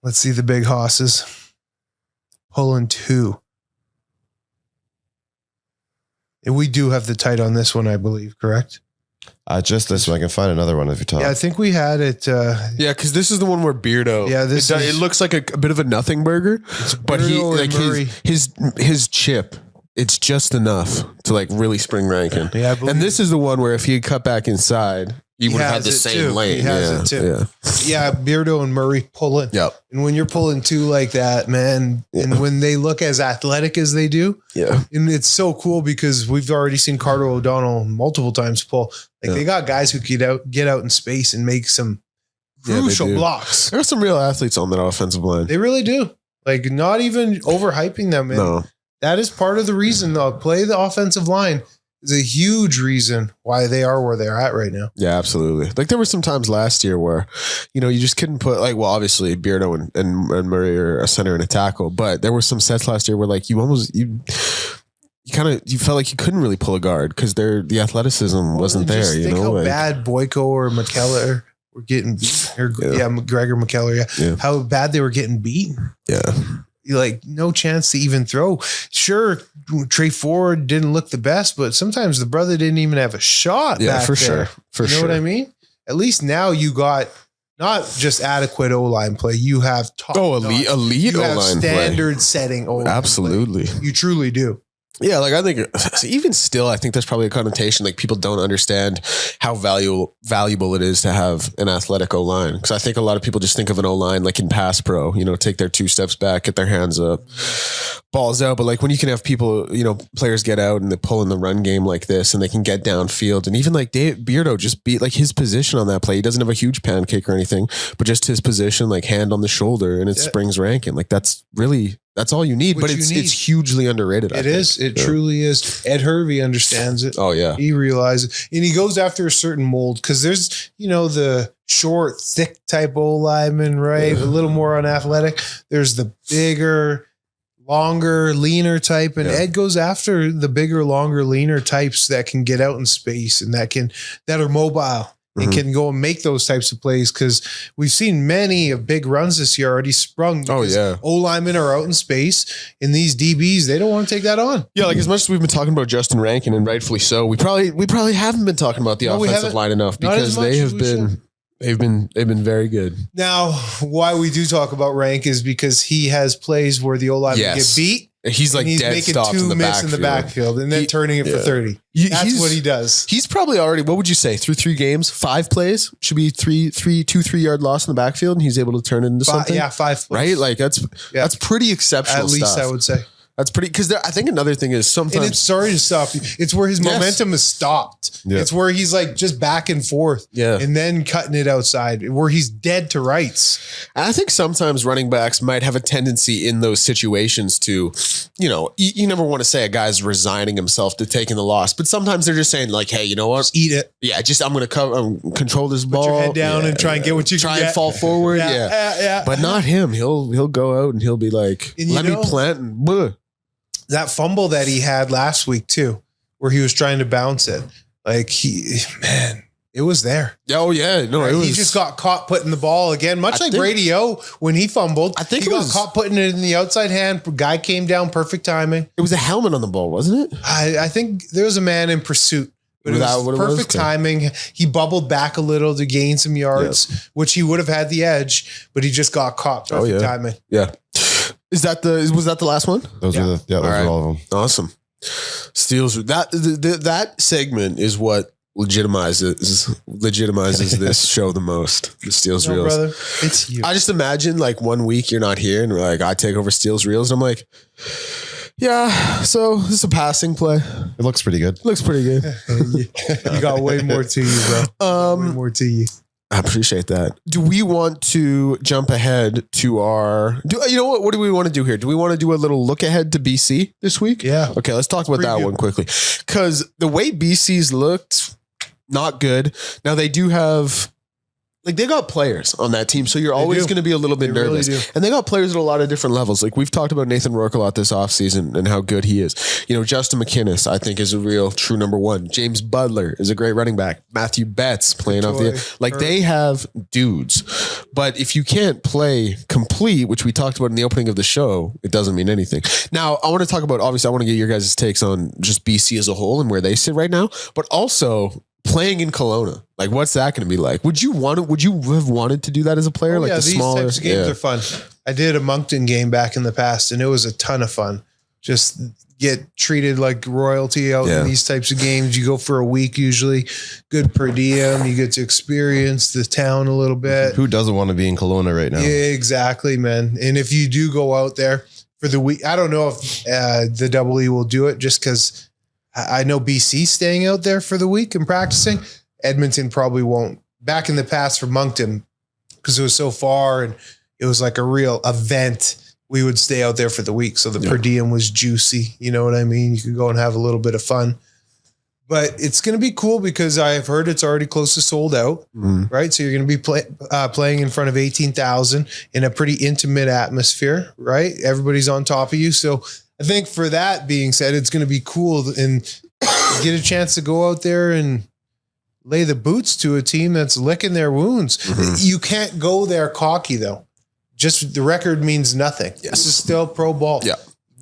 Speaker 5: Let's see the big hosses. Pulling 2. And we do have the tight on this one, I believe, correct?
Speaker 4: Just this one. I can find another one if you talk.
Speaker 5: Yeah, I think we had it.
Speaker 3: Yeah, because this is the one where Beardo.
Speaker 5: Yeah,
Speaker 3: it looks like a bit of a nothing burger, but his chip. It's just enough to like really spring Rankin.
Speaker 5: Yeah,
Speaker 3: and this is the one where if he cut back inside, He would have had
Speaker 5: has
Speaker 3: the
Speaker 5: it
Speaker 3: same
Speaker 5: too.
Speaker 3: lane.
Speaker 5: He has
Speaker 3: yeah,
Speaker 5: it too. Yeah, Beardo and Murray pulling.
Speaker 3: Yep.
Speaker 5: And when you're pulling two like that, man, and when they look as athletic as they do,
Speaker 3: Yeah.
Speaker 5: and it's so cool because we've already seen Carter O'Donnell multiple times pull. Like they got guys who get out in space and make some crucial blocks.
Speaker 3: There are some real athletes on that offensive line.
Speaker 5: They really do. Like not even overhyping them. And
Speaker 3: No.
Speaker 5: that is part of the reason though. Play the offensive line is a huge reason why they are where they're at right now.
Speaker 3: Yeah, absolutely. Like there were some times last year where, you just couldn't put like, well, obviously Beardo and Murray are a center and a tackle, but there were some sets last year where like you felt like you couldn't really pull a guard because the athleticism wasn't there.
Speaker 5: Just think how bad Boyko or McKellar were getting beat. Or Gregor McKellar. Yeah. How bad they were getting beaten.
Speaker 3: Yeah.
Speaker 5: Like no chance to even throw. Sure, Trey Ford didn't look the best, but sometimes the brother didn't even have a shot.
Speaker 3: Yeah,
Speaker 5: back
Speaker 3: for
Speaker 5: there.
Speaker 3: sure. For
Speaker 5: you know
Speaker 3: sure.
Speaker 5: what I mean? At least now you got not just adequate O-line play. You have top
Speaker 3: elite
Speaker 5: you have
Speaker 3: O-line play.
Speaker 5: standard setting O-line
Speaker 3: Absolutely.
Speaker 5: play. You truly do.
Speaker 3: Yeah, like I think even still, I think there's probably a connotation like people don't understand how valuable it is to have an athletic O-line. Because I think a lot of people just think of an O-line like in pass pro, take their 2 steps back, get their hands up, balls out. But like when you can have people, players get out and they pull in the run game like this and they can get downfield. And even like Beardo just beat like his position on that play. He doesn't have a huge pancake or anything, but just his position, like hand on the shoulder and it springs ranking. Like that's all you need, but it's hugely underrated.
Speaker 5: It is. It truly is. Ed Hervey understands it.
Speaker 3: Oh yeah.
Speaker 5: He realizes, and he goes after a certain mold because there's, the short, thick type O lineman, right? A little more unathletic. There's the bigger, longer, leaner type, and Ed goes after the bigger, longer, leaner types that can get out in space and that are mobile. And can go and make those types of plays because we've seen many of big runs this year already sprung.
Speaker 3: Oh yeah,
Speaker 5: O linemen are out in space, and these DBs they don't want to take that on.
Speaker 3: Yeah, like as much as we've been talking about Justin Rankin and rightfully so, we probably haven't been talking about the offensive line enough because they've been very good.
Speaker 5: Now, why we do talk about Rank is because he has plays where the O linemen get beat.
Speaker 3: He's like
Speaker 5: he's
Speaker 3: dead
Speaker 5: making
Speaker 3: stops
Speaker 5: 2
Speaker 3: in the
Speaker 5: miss in the backfield and then turning it for 30. That's what he does.
Speaker 3: He's probably already, what would you say, through 3 games, 5 plays? Should be 3 yard loss in the backfield and he's able to turn it into something?
Speaker 5: Yeah, 5 plays.
Speaker 3: Right? Like that's pretty exceptional
Speaker 5: At least
Speaker 3: stuff.
Speaker 5: I would say.
Speaker 3: That's pretty, because I think another thing is sometimes.
Speaker 5: And it's sorry to stop you. It's where his momentum is stopped. Yeah. It's where he's like just back and forth.
Speaker 3: Yeah.
Speaker 5: And then cutting it outside where he's dead to rights.
Speaker 3: And I think sometimes running backs might have a tendency in those situations to, you never want to say a guy's resigning himself to taking the loss, but sometimes they're just saying like, hey, you know what?
Speaker 5: Just eat it.
Speaker 3: Yeah. I'm going to control this ball.
Speaker 5: Put your head down and try and get what you
Speaker 3: try
Speaker 5: can
Speaker 3: and fall forward. Yeah. But not him. He'll go out and he'll be like, let me plant and blah.
Speaker 5: That fumble that he had last week too, where he was trying to bounce it. Like it was there.
Speaker 3: Oh yeah. No,
Speaker 5: he just got caught putting the ball again, much like Brady O when he fumbled.
Speaker 3: I think
Speaker 5: he got caught putting it in the outside hand. Guy came down, perfect timing.
Speaker 3: It was a helmet on the ball, wasn't it?
Speaker 5: I think there was a man in pursuit. But it was perfect timing. He bubbled back a little to gain some yards, which he would have had the edge, but he just got caught. Perfect timing.
Speaker 3: Yeah. Was that the last one?
Speaker 4: Those were all of them.
Speaker 3: Awesome. Steele's that segment is what legitimizes this show the most. The Steele's Reels.
Speaker 5: Brother, it's you.
Speaker 3: I just imagine like one week you're not here and we're like I take over Steele's Reels and I'm like, yeah, so this is a passing play.
Speaker 4: It looks pretty good.
Speaker 3: Looks pretty good.
Speaker 5: You got way more to you, bro. Way more to you.
Speaker 3: I appreciate that. Do we want to jump ahead to what do we want to do here? Do we want to do a little look ahead to BC this week?
Speaker 5: Yeah.
Speaker 3: Okay, let's talk about that one quickly. Because the way BC's looked, not good. Now they do have, like they got players on that team. So you're always going to be a little bit nervous.
Speaker 5: Really
Speaker 3: and they got players at a lot of different levels. Like we've talked about Nathan Rourke a lot this offseason and how good he is. Justin McInnes, I think is a real true number 1. James Butler is a great running back. Matthew Betts playing off they have dudes, but if you can't play complete, which we talked about in the opening of the show, it doesn't mean anything. Now I want to talk about, obviously I want to get your guys' takes on just BC as a whole and where they sit right now, but also playing in Kelowna. Like, what's that going to be like? Would you have wanted to do that as a player?
Speaker 5: These types of games are fun. I did a Moncton game back in the past and it was a ton of fun. just get treated like royalty out in these types of games. You go for a week, usually good per diem. You get to experience the town a little bit.
Speaker 4: Who doesn't want to be in Kelowna right now?
Speaker 5: Yeah, exactly, man. And if you do go out there for the week, I don't know if the Double E will do it, just because I know BC staying out there for the week and practicing. Edmonton probably won't. Back in the past for Moncton, because it was so far and it was like a real event, we would stay out there for the week. So the per diem was juicy. You know what I mean? You could go and have a little bit of fun. But it's going to be cool because I've heard it's already close to sold out, right? So you're going to be playing in front of 18,000 in a pretty intimate atmosphere, right? Everybody's on top of you. So I think for that being said, it's going to be cool and get a chance to go out there and lay the boots to a team that's licking their wounds. You can't go there cocky, though. Just the record means nothing. This is still pro ball.
Speaker 3: Yeah.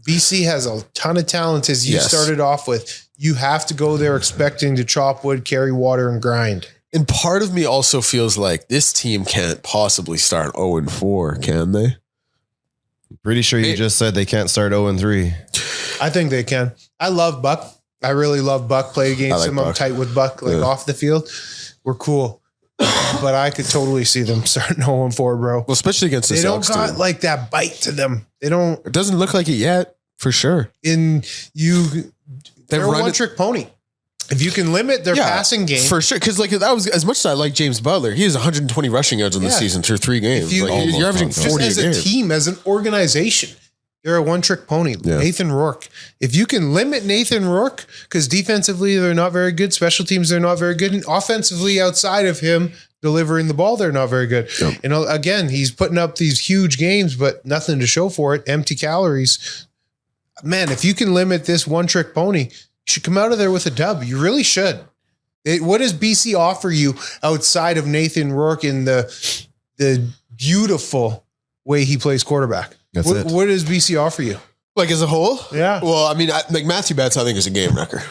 Speaker 5: BC has a ton of talent, as you started off with. You have to go there expecting to chop wood, carry water, and grind.
Speaker 3: And part of me also feels like this team can't possibly start 0-4, can they?
Speaker 4: Pretty sure you just said they can't start 0-3.
Speaker 5: I think they can. I love Buck. I really love Buck. Played against him. I'm tight with Buck, off the field. We're cool. But I could totally see them starting 0-4, bro.
Speaker 3: Well, especially against this Elks
Speaker 5: team. They don't got like that bite to them. They don't.
Speaker 3: It doesn't look like it yet, for sure.
Speaker 5: They're a one-trick pony. If you can limit their passing game,
Speaker 3: for sure. Because that was as much as I like James Butler. He has 120 rushing yards in the season through 3 games. You're averaging 40
Speaker 5: as a team, as an organization. They're a one-trick pony. Yeah. Nathan Rourke. If you can limit Nathan Rourke, because defensively they're not very good, special teams they're not very good, and offensively outside of him delivering the ball they're not very good. Yep. Again, he's putting up these huge games, but nothing to show for it. Empty calories. Man, if you can limit this one-trick pony, you should come out of there with a dub. You really should. What does BC offer you outside of Nathan Rourke in the beautiful way he plays quarterback? What does BC offer you?
Speaker 3: Like as a whole?
Speaker 5: Yeah.
Speaker 3: Well, I mean, Matthew Betts, I think, is a game wrecker.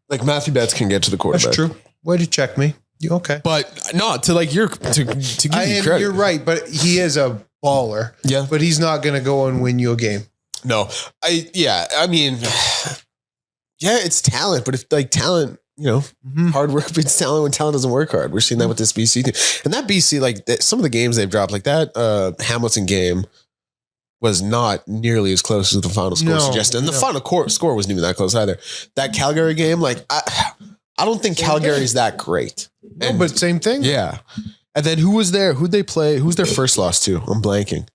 Speaker 3: Like Matthew Betts can get to the quarterback.
Speaker 5: That's true. Way to check me. You okay?
Speaker 3: But not to like to give you credit.
Speaker 5: You're right, but he is a baller.
Speaker 3: Yeah.
Speaker 5: But he's not going to go and win you a game.
Speaker 3: No. I mean, it's talent, but if talent, hard work beats talent when talent doesn't work hard. We're seeing that with this BC team. And that BC, some of the games they've dropped, like that Hamilton game was not nearly as close as the final score suggested. And the final score wasn't even that close either. That Calgary game, I don't think Calgary's that great.
Speaker 5: But same thing.
Speaker 3: Yeah. And then who was there? Who'd they play? Who's their first loss to? I'm blanking.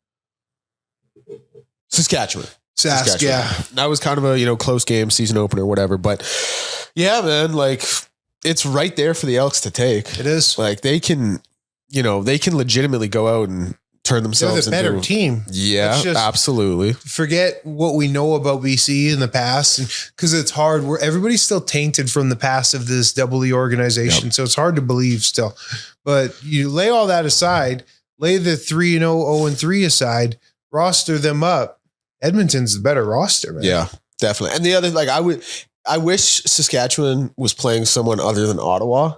Speaker 3: Saskatchewan.
Speaker 5: Yeah.
Speaker 3: That was kind of a, close game, season opener, whatever. But yeah, man, it's right there for the Elks to take.
Speaker 5: It is.
Speaker 3: They can legitimately go out and turn themselves
Speaker 5: into a better team.
Speaker 3: Yeah, absolutely.
Speaker 5: Forget what we know about BC in the past, because it's hard. Everybody's still tainted from the past of this Double E organization. Yep. So it's hard to believe still. But you lay all that aside, lay the 3-0, 0-3 aside, roster them up. Edmonton's the better roster, man.
Speaker 3: Yeah, definitely. And the other, I wish Saskatchewan was playing someone other than Ottawa.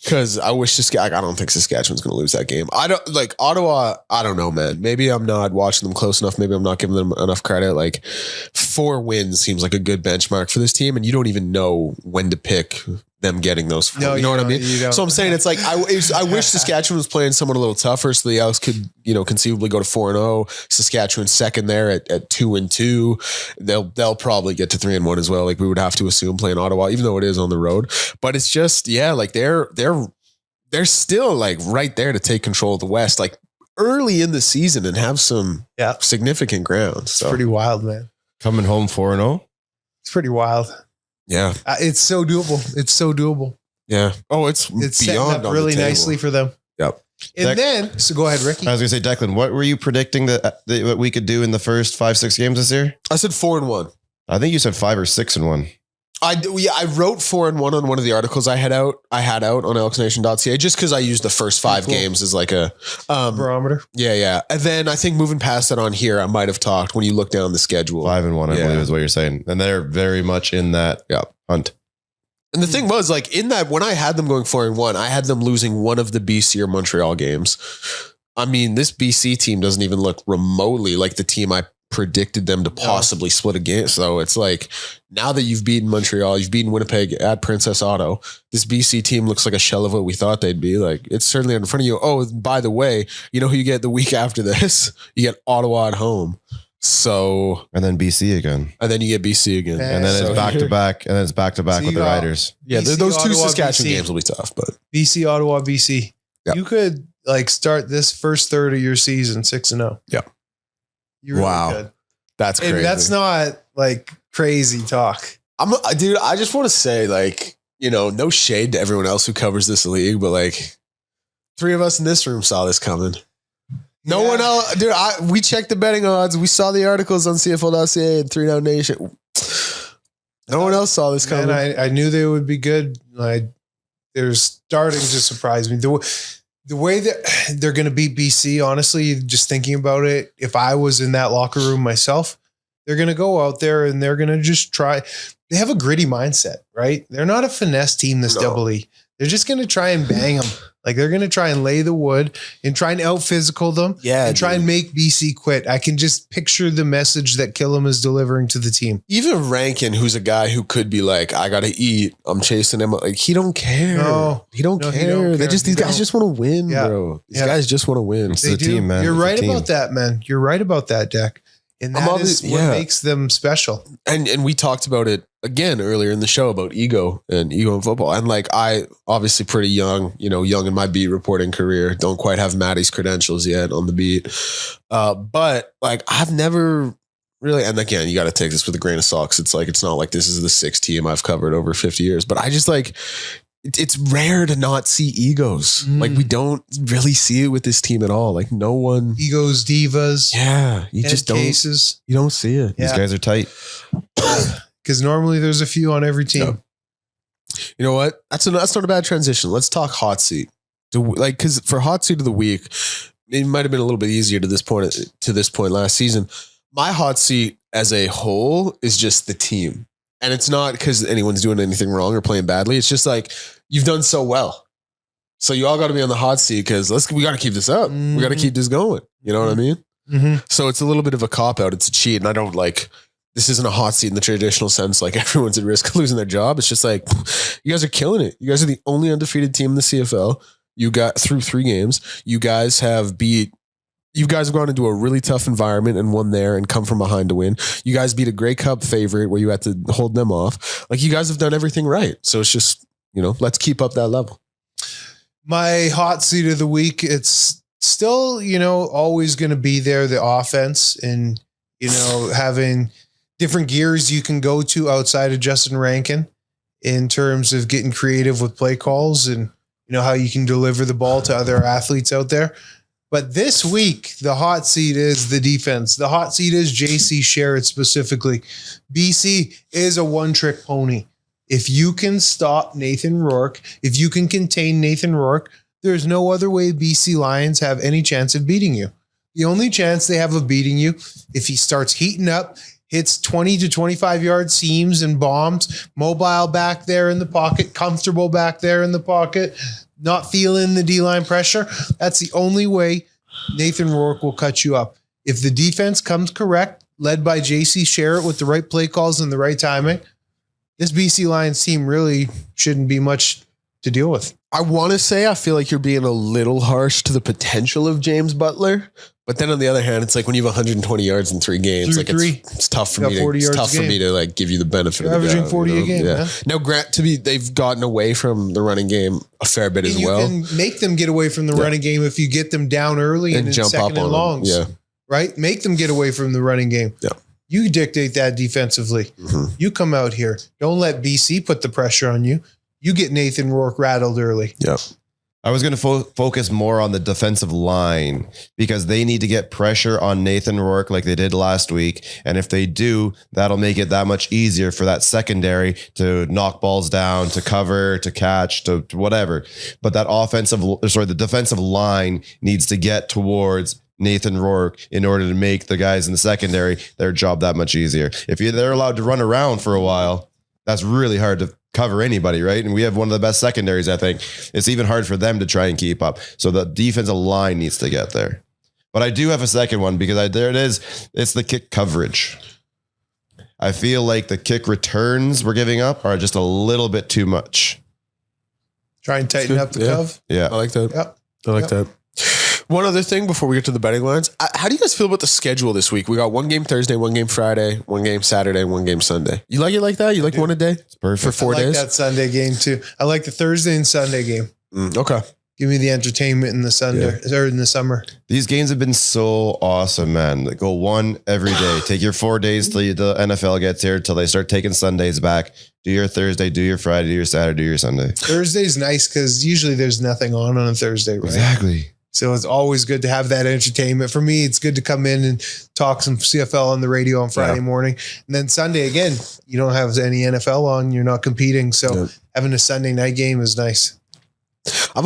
Speaker 3: Because I wish I don't think Saskatchewan's going to lose that game. I don't Ottawa. I don't know, man. Maybe I'm not watching them close enough. Maybe I'm not giving them enough credit. 4 wins seems like a good benchmark for this team, and you don't even know when to pick them getting those 4. You know what I mean? So I'm saying I wish Saskatchewan was playing someone a little tougher, so the Elks could conceivably go to 4-0. Saskatchewan second there at 2-2. They'll probably get to 3-1 as well. We would have to assume playing Ottawa, even though it is on the road. But it's just they're still right there to take control of the West early in the season and have some significant ground. So
Speaker 5: it's pretty wild, man.
Speaker 4: Coming home 4-0.
Speaker 5: It's pretty wild.
Speaker 3: Yeah.
Speaker 5: It's so doable.
Speaker 3: Yeah. Oh, it's
Speaker 5: beyond up really nicely for them.
Speaker 3: Yep.
Speaker 5: And so go ahead, Ricky.
Speaker 4: I was going to say, Declan, what were you predicting that we could do in the first 5-6 games this year?
Speaker 3: I said 4-1.
Speaker 4: I think you said 5 or 6-1.
Speaker 3: I wrote 4-1 on one of the articles I had out on ElksNation.ca just because I used the first 5 games as a
Speaker 5: barometer.
Speaker 3: Yeah. And then I think moving past that on here, I might have talked when you look down the schedule.
Speaker 4: 5-1, I believe is what you're saying. And they're very much in that hunt.
Speaker 3: And the thing was, in that, when I had them going 4-1, I had them losing one of the BC or Montreal games. I mean, this BC team doesn't even look remotely like the team I predicted them to possibly split a game. So it's like, now that you've beaten Montreal, you've beaten Winnipeg at Princess Auto, this BC team looks like a shell of what we thought they'd be. Like, it's certainly in front of you. Oh, by the way, you know who you get the week after this? You get Ottawa at home. So,
Speaker 4: and then BC again,
Speaker 3: and then you get BC again,
Speaker 4: and then it's back to back, and then it's back to back with the Riders.
Speaker 3: Yeah,
Speaker 5: BC,
Speaker 3: those two
Speaker 5: Ottawa,
Speaker 3: Saskatchewan
Speaker 5: BC.
Speaker 3: games will be tough, but
Speaker 5: BC, Ottawa, BC.
Speaker 3: Yep.
Speaker 5: You could like start this first third of your season 6-0.
Speaker 3: Yeah.
Speaker 5: You really
Speaker 3: Wow.
Speaker 5: could.
Speaker 3: that's crazy.
Speaker 5: And that's not like crazy talk.
Speaker 3: Dude, I just want to say, like, you know, no shade to everyone else who covers this league, but like, 3 of us in this room saw this coming. No one else, dude. We checked the betting odds. We saw the articles on CFL.ca and 3 Down Nation. No one else saw this coming.
Speaker 5: And I knew they would be good. Like, they're starting to surprise me. The way that they're going to beat BC, honestly, just thinking about it, if I was in that locker room myself, they're going to go out there and they're going to just try. They have a gritty mindset, right? They're not a finesse team, this double E. They're just going to try and bang them. Like, they're going to try and lay the wood and try and out physical them and try and make BC quit. I can just picture the message that Killam is delivering to the team.
Speaker 3: Even Rankin, who's a guy who could be like, I got to eat, I'm chasing him. Like, he don't care.
Speaker 5: No.
Speaker 3: He don't
Speaker 5: No, he
Speaker 3: care.
Speaker 5: don't care.
Speaker 3: These guys just want to win,
Speaker 5: Yeah.
Speaker 3: bro. These
Speaker 5: Yeah.
Speaker 3: guys just want to win.
Speaker 4: It's the team, man.
Speaker 5: You're
Speaker 4: It's a
Speaker 5: right
Speaker 4: team.
Speaker 5: about that, man. You're right about that, Deck. And that is what makes them special.
Speaker 3: And we talked about it again earlier in the show about ego in football. And like, I obviously pretty young, young in my beat reporting career, don't quite have Maddie's credentials yet on the beat. But like, I've never really, and again, you got to take this with a grain of salt. 'Cause it's like, it's not like this is the 6th team I've covered over 50 years, but I just like, it's rare to not see egos. Like, we don't really see it with this team at all. Like, no one
Speaker 5: Egos, divas.
Speaker 3: Yeah. You just don't,
Speaker 5: cases.
Speaker 3: you don't see it.
Speaker 4: These guys are tight.
Speaker 5: Because normally there's a few on every team.
Speaker 3: Yeah. You know what? That's not a bad transition. Let's talk hot seat. Because for hot seat of the week, it might have been a little bit easier to this point last season. My hot seat as a whole is just the team. And it's not because anyone's doing anything wrong or playing badly. It's just like, you've done so well. So you all got to be on the hot seat because we got to keep this up. We got to keep this going. You know what I mean?
Speaker 5: Mm-hmm.
Speaker 3: So it's a little bit of a cop out. It's a cheat. And I don't this isn't a hot seat in the traditional sense. Like, everyone's at risk of losing their job. It's just like, you guys are killing it. You guys are the only undefeated team in the CFL. You got through 3 games. You guys have gone into a really tough environment and won there and come from behind to win. You guys beat a Grey Cup favorite where you had to hold them off. Like, you guys have done everything right. So it's just, let's keep up that level.
Speaker 5: My hot seat of the week, it's still, always going to be there, the offense and, having different gears you can go to outside of Justin Rankin in terms of getting creative with play calls and, how you can deliver the ball to other athletes out there. But this week, the hot seat is the defense. The hot seat is JC Sherritt specifically. BC is a one-trick pony. If you can stop Nathan Rourke, if you can contain Nathan Rourke, there's no other way BC Lions have any chance of beating you. The only chance they have of beating you, if he starts heating up, hits 20 to 25 yard seams and bombs, mobile back there in the pocket, comfortable back there in the pocket, not feeling the D-line pressure. That's the only way Nathan Rourke will cut you up. If the defense comes correct, led by JC Sherritt with the right play calls and the right timing, this BC Lions team really shouldn't be much to deal with.
Speaker 3: I want to say, I feel like you're being a little harsh to the potential of James Butler. But then on the other hand, it's like when you have 120 yards in 3 games, it's tough for me to give you the benefit of the doubt.
Speaker 5: Averaging 40 a game. Yeah.
Speaker 3: Now, they've gotten away from the running game a fair bit as well.
Speaker 5: You can make them get away from the running game if you get them down early and
Speaker 3: jump
Speaker 5: second
Speaker 3: up
Speaker 5: and
Speaker 3: on
Speaker 5: longs.
Speaker 3: them. Yeah.
Speaker 5: Right? Make them get away from the running game.
Speaker 3: Yeah.
Speaker 5: You dictate that defensively.
Speaker 3: Mm-hmm.
Speaker 5: You come out here. Don't let BC put the pressure on you. You get Nathan Rourke rattled early.
Speaker 3: Yeah.
Speaker 4: I was going to focus more on the defensive line because they need to get pressure on Nathan Rourke like they did last week. And if they do, that'll make it that much easier for that secondary to knock balls down, to cover, to catch, to whatever. But the defensive line needs to get towards Nathan Rourke in order to make the guys in the secondary their job that much easier. If they're allowed to run around for a while, that's really hard to cover anybody, right? And we have one of the best secondaries, I think. It's even hard for them to try and keep up. So the defensive line needs to get there. But I do have a second one because there it is. It's the kick coverage. I feel like the kick returns we're giving up are just a little bit too much.
Speaker 5: Try and tighten up the cove.
Speaker 4: Yeah.
Speaker 3: I like that.
Speaker 5: Yep.
Speaker 3: I like that. One other thing before we get to the betting lines. How do you guys feel about the schedule this week? We got one game Thursday, one game Friday, one game Saturday, one game Sunday. You like it like that? You like one a day? It's
Speaker 4: perfect.
Speaker 3: For 4
Speaker 5: I like
Speaker 3: days?
Speaker 5: that Sunday game too. I like the Thursday and Sunday game.
Speaker 3: Okay.
Speaker 5: Give me the entertainment in the Sunday or in the summer.
Speaker 4: These games have been so awesome, man. They go one every day. Take your 4 days till the NFL gets here, till they start taking Sundays back. Do your Thursday, do your Friday, do your Saturday, do your Sunday.
Speaker 5: Thursday's nice because usually there's nothing on a Thursday, right?
Speaker 4: Exactly.
Speaker 5: So it's always good to have that entertainment. For me, it's good to come in and talk some CFL on the radio on Friday morning. And then Sunday, again, you don't have any NFL on. You're not competing. So having a Sunday night game is nice.
Speaker 3: I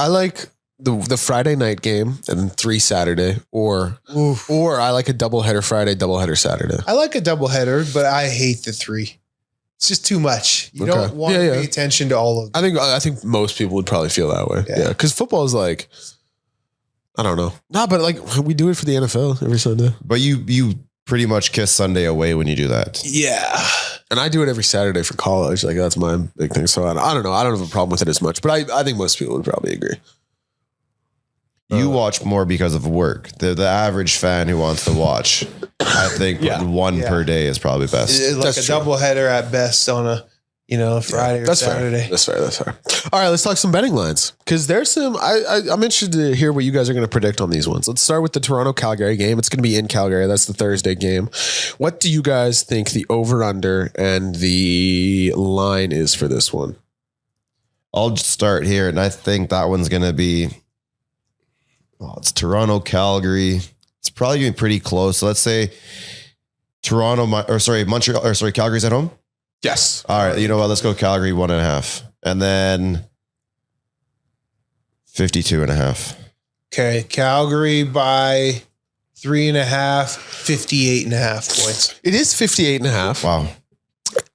Speaker 3: like the Friday night game and 3 Saturday or I like a doubleheader Friday, doubleheader Saturday.
Speaker 5: I like a doubleheader, but I hate the 3. It's just too much. You don't want to pay attention to all of them.
Speaker 3: I think most people would probably feel that way. Yeah. Because football is like, I don't know. No, but like we do it for the NFL every Sunday.
Speaker 4: But you pretty much kiss Sunday away when you do that.
Speaker 5: Yeah.
Speaker 3: And I do it every Saturday for college. Like that's my big thing. So I don't know. I don't have a problem with it as much, but I think most people would probably agree.
Speaker 4: You watch more because of work. The average fan who wants to watch, I think one per day is probably best.
Speaker 5: It's like a doubleheader at best on a Friday or Saturday.
Speaker 3: That's fair. All right, let's talk some betting lines because there's some. I'm interested to hear what you guys are going to predict on these ones. Let's start with the Toronto-Calgary game. It's going to be in Calgary. That's the Thursday game. What do you guys think the over/under and the line is for this one?
Speaker 4: I'll just start here, and I think that one's going to be. It's Toronto-Calgary. It's probably going to be pretty close. So let's say Calgary's at home.
Speaker 3: Yes.
Speaker 4: All right. You know what? Let's go Calgary 1.5. And then 52.5.
Speaker 5: Okay. Calgary by 3.5, 58.5 points.
Speaker 3: It is 58.5.
Speaker 4: Wow.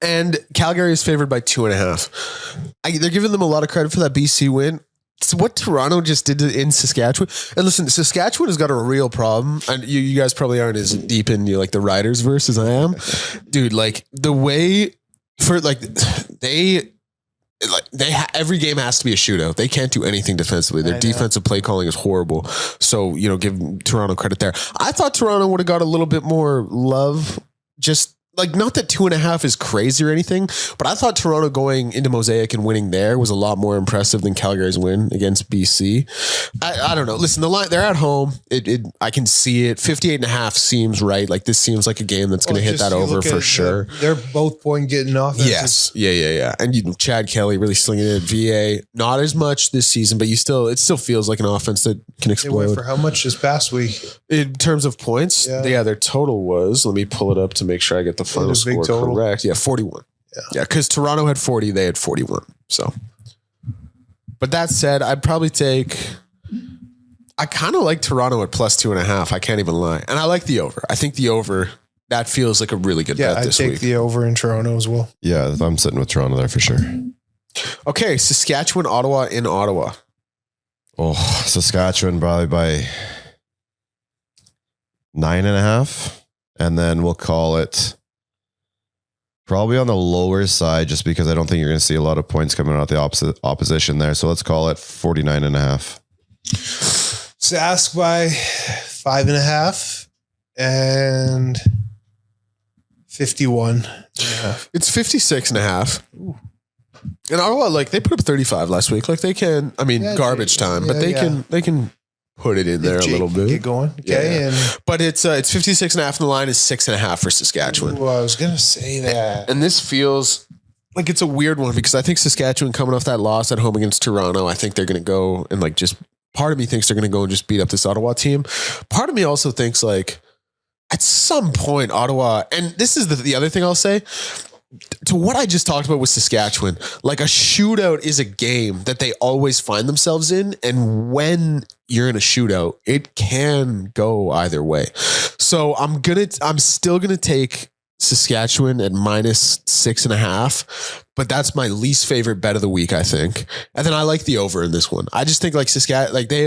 Speaker 3: And Calgary is favored by 2.5. They're giving them a lot of credit for that BC win. It's what Toronto just did in Saskatchewan. And listen, Saskatchewan has got a real problem. And you guys probably aren't as deep in like the Riders verse as I am. Dude, like the way for like every game has to be a shootout. They can't do anything defensively. Their defensive play calling is horrible. So, give Toronto credit there. I thought Toronto would have got a little bit more love. Just like, not that 2.5 is crazy or anything, but I thought Toronto going into Mosaic and winning there was a lot more impressive than Calgary's win against BC. I don't know. Listen, the line, they're at home. I can see it. 58.5 seems right. Like this seems like a game that's going to hit that over for sure.
Speaker 5: They're both point getting offenses.
Speaker 3: Yes. Yeah. And Chad Kelly really slinging it at VA. Not as much this season, but it still feels like an offense that can
Speaker 5: They
Speaker 3: explode.
Speaker 5: went for how much this past week?
Speaker 3: In terms of points, their total was, let me pull it up to make sure I get the final score correct. Yeah, 41. Yeah, because Toronto had 40, they had 41. So, but that said, I'd probably I kind of like Toronto at plus 2.5. I can't even lie. And I like the over. I think the over, that feels like a really good bet this week.
Speaker 5: I'd take the over in Toronto as well.
Speaker 4: Yeah, I'm sitting with Toronto there for sure.
Speaker 3: Okay, Saskatchewan, Ottawa in Ottawa.
Speaker 4: Oh, Saskatchewan probably by 9.5. And then we'll call it probably on the lower side just because I don't think you're going to see a lot of points coming out the opposition there. So let's call it 49.5.
Speaker 5: Sask by 5.5 and 51.
Speaker 3: It's 56.5. And Ottawa, like they put up 35 last week. Like they can, garbage time, but they can put it in there a little bit.
Speaker 5: Get going. Okay.
Speaker 3: But it's 56.5 and the line is 6.5 for Saskatchewan.
Speaker 5: I was going to say that.
Speaker 3: And this feels like it's a weird one because I think Saskatchewan coming off that loss at home against Toronto, I think they're going to go and part of me thinks they're going to go and just beat up this Ottawa team. Part of me also thinks like at some point Ottawa, and this is the other thing I'll say, to what I just talked about with Saskatchewan, like a shootout is a game that they always find themselves in. And when you're in a shootout, it can go either way. So I'm still going to take Saskatchewan at -6.5, but that's my least favorite bet of the week, I think. And then I like the over in this one. I just think like Saskatchewan, like they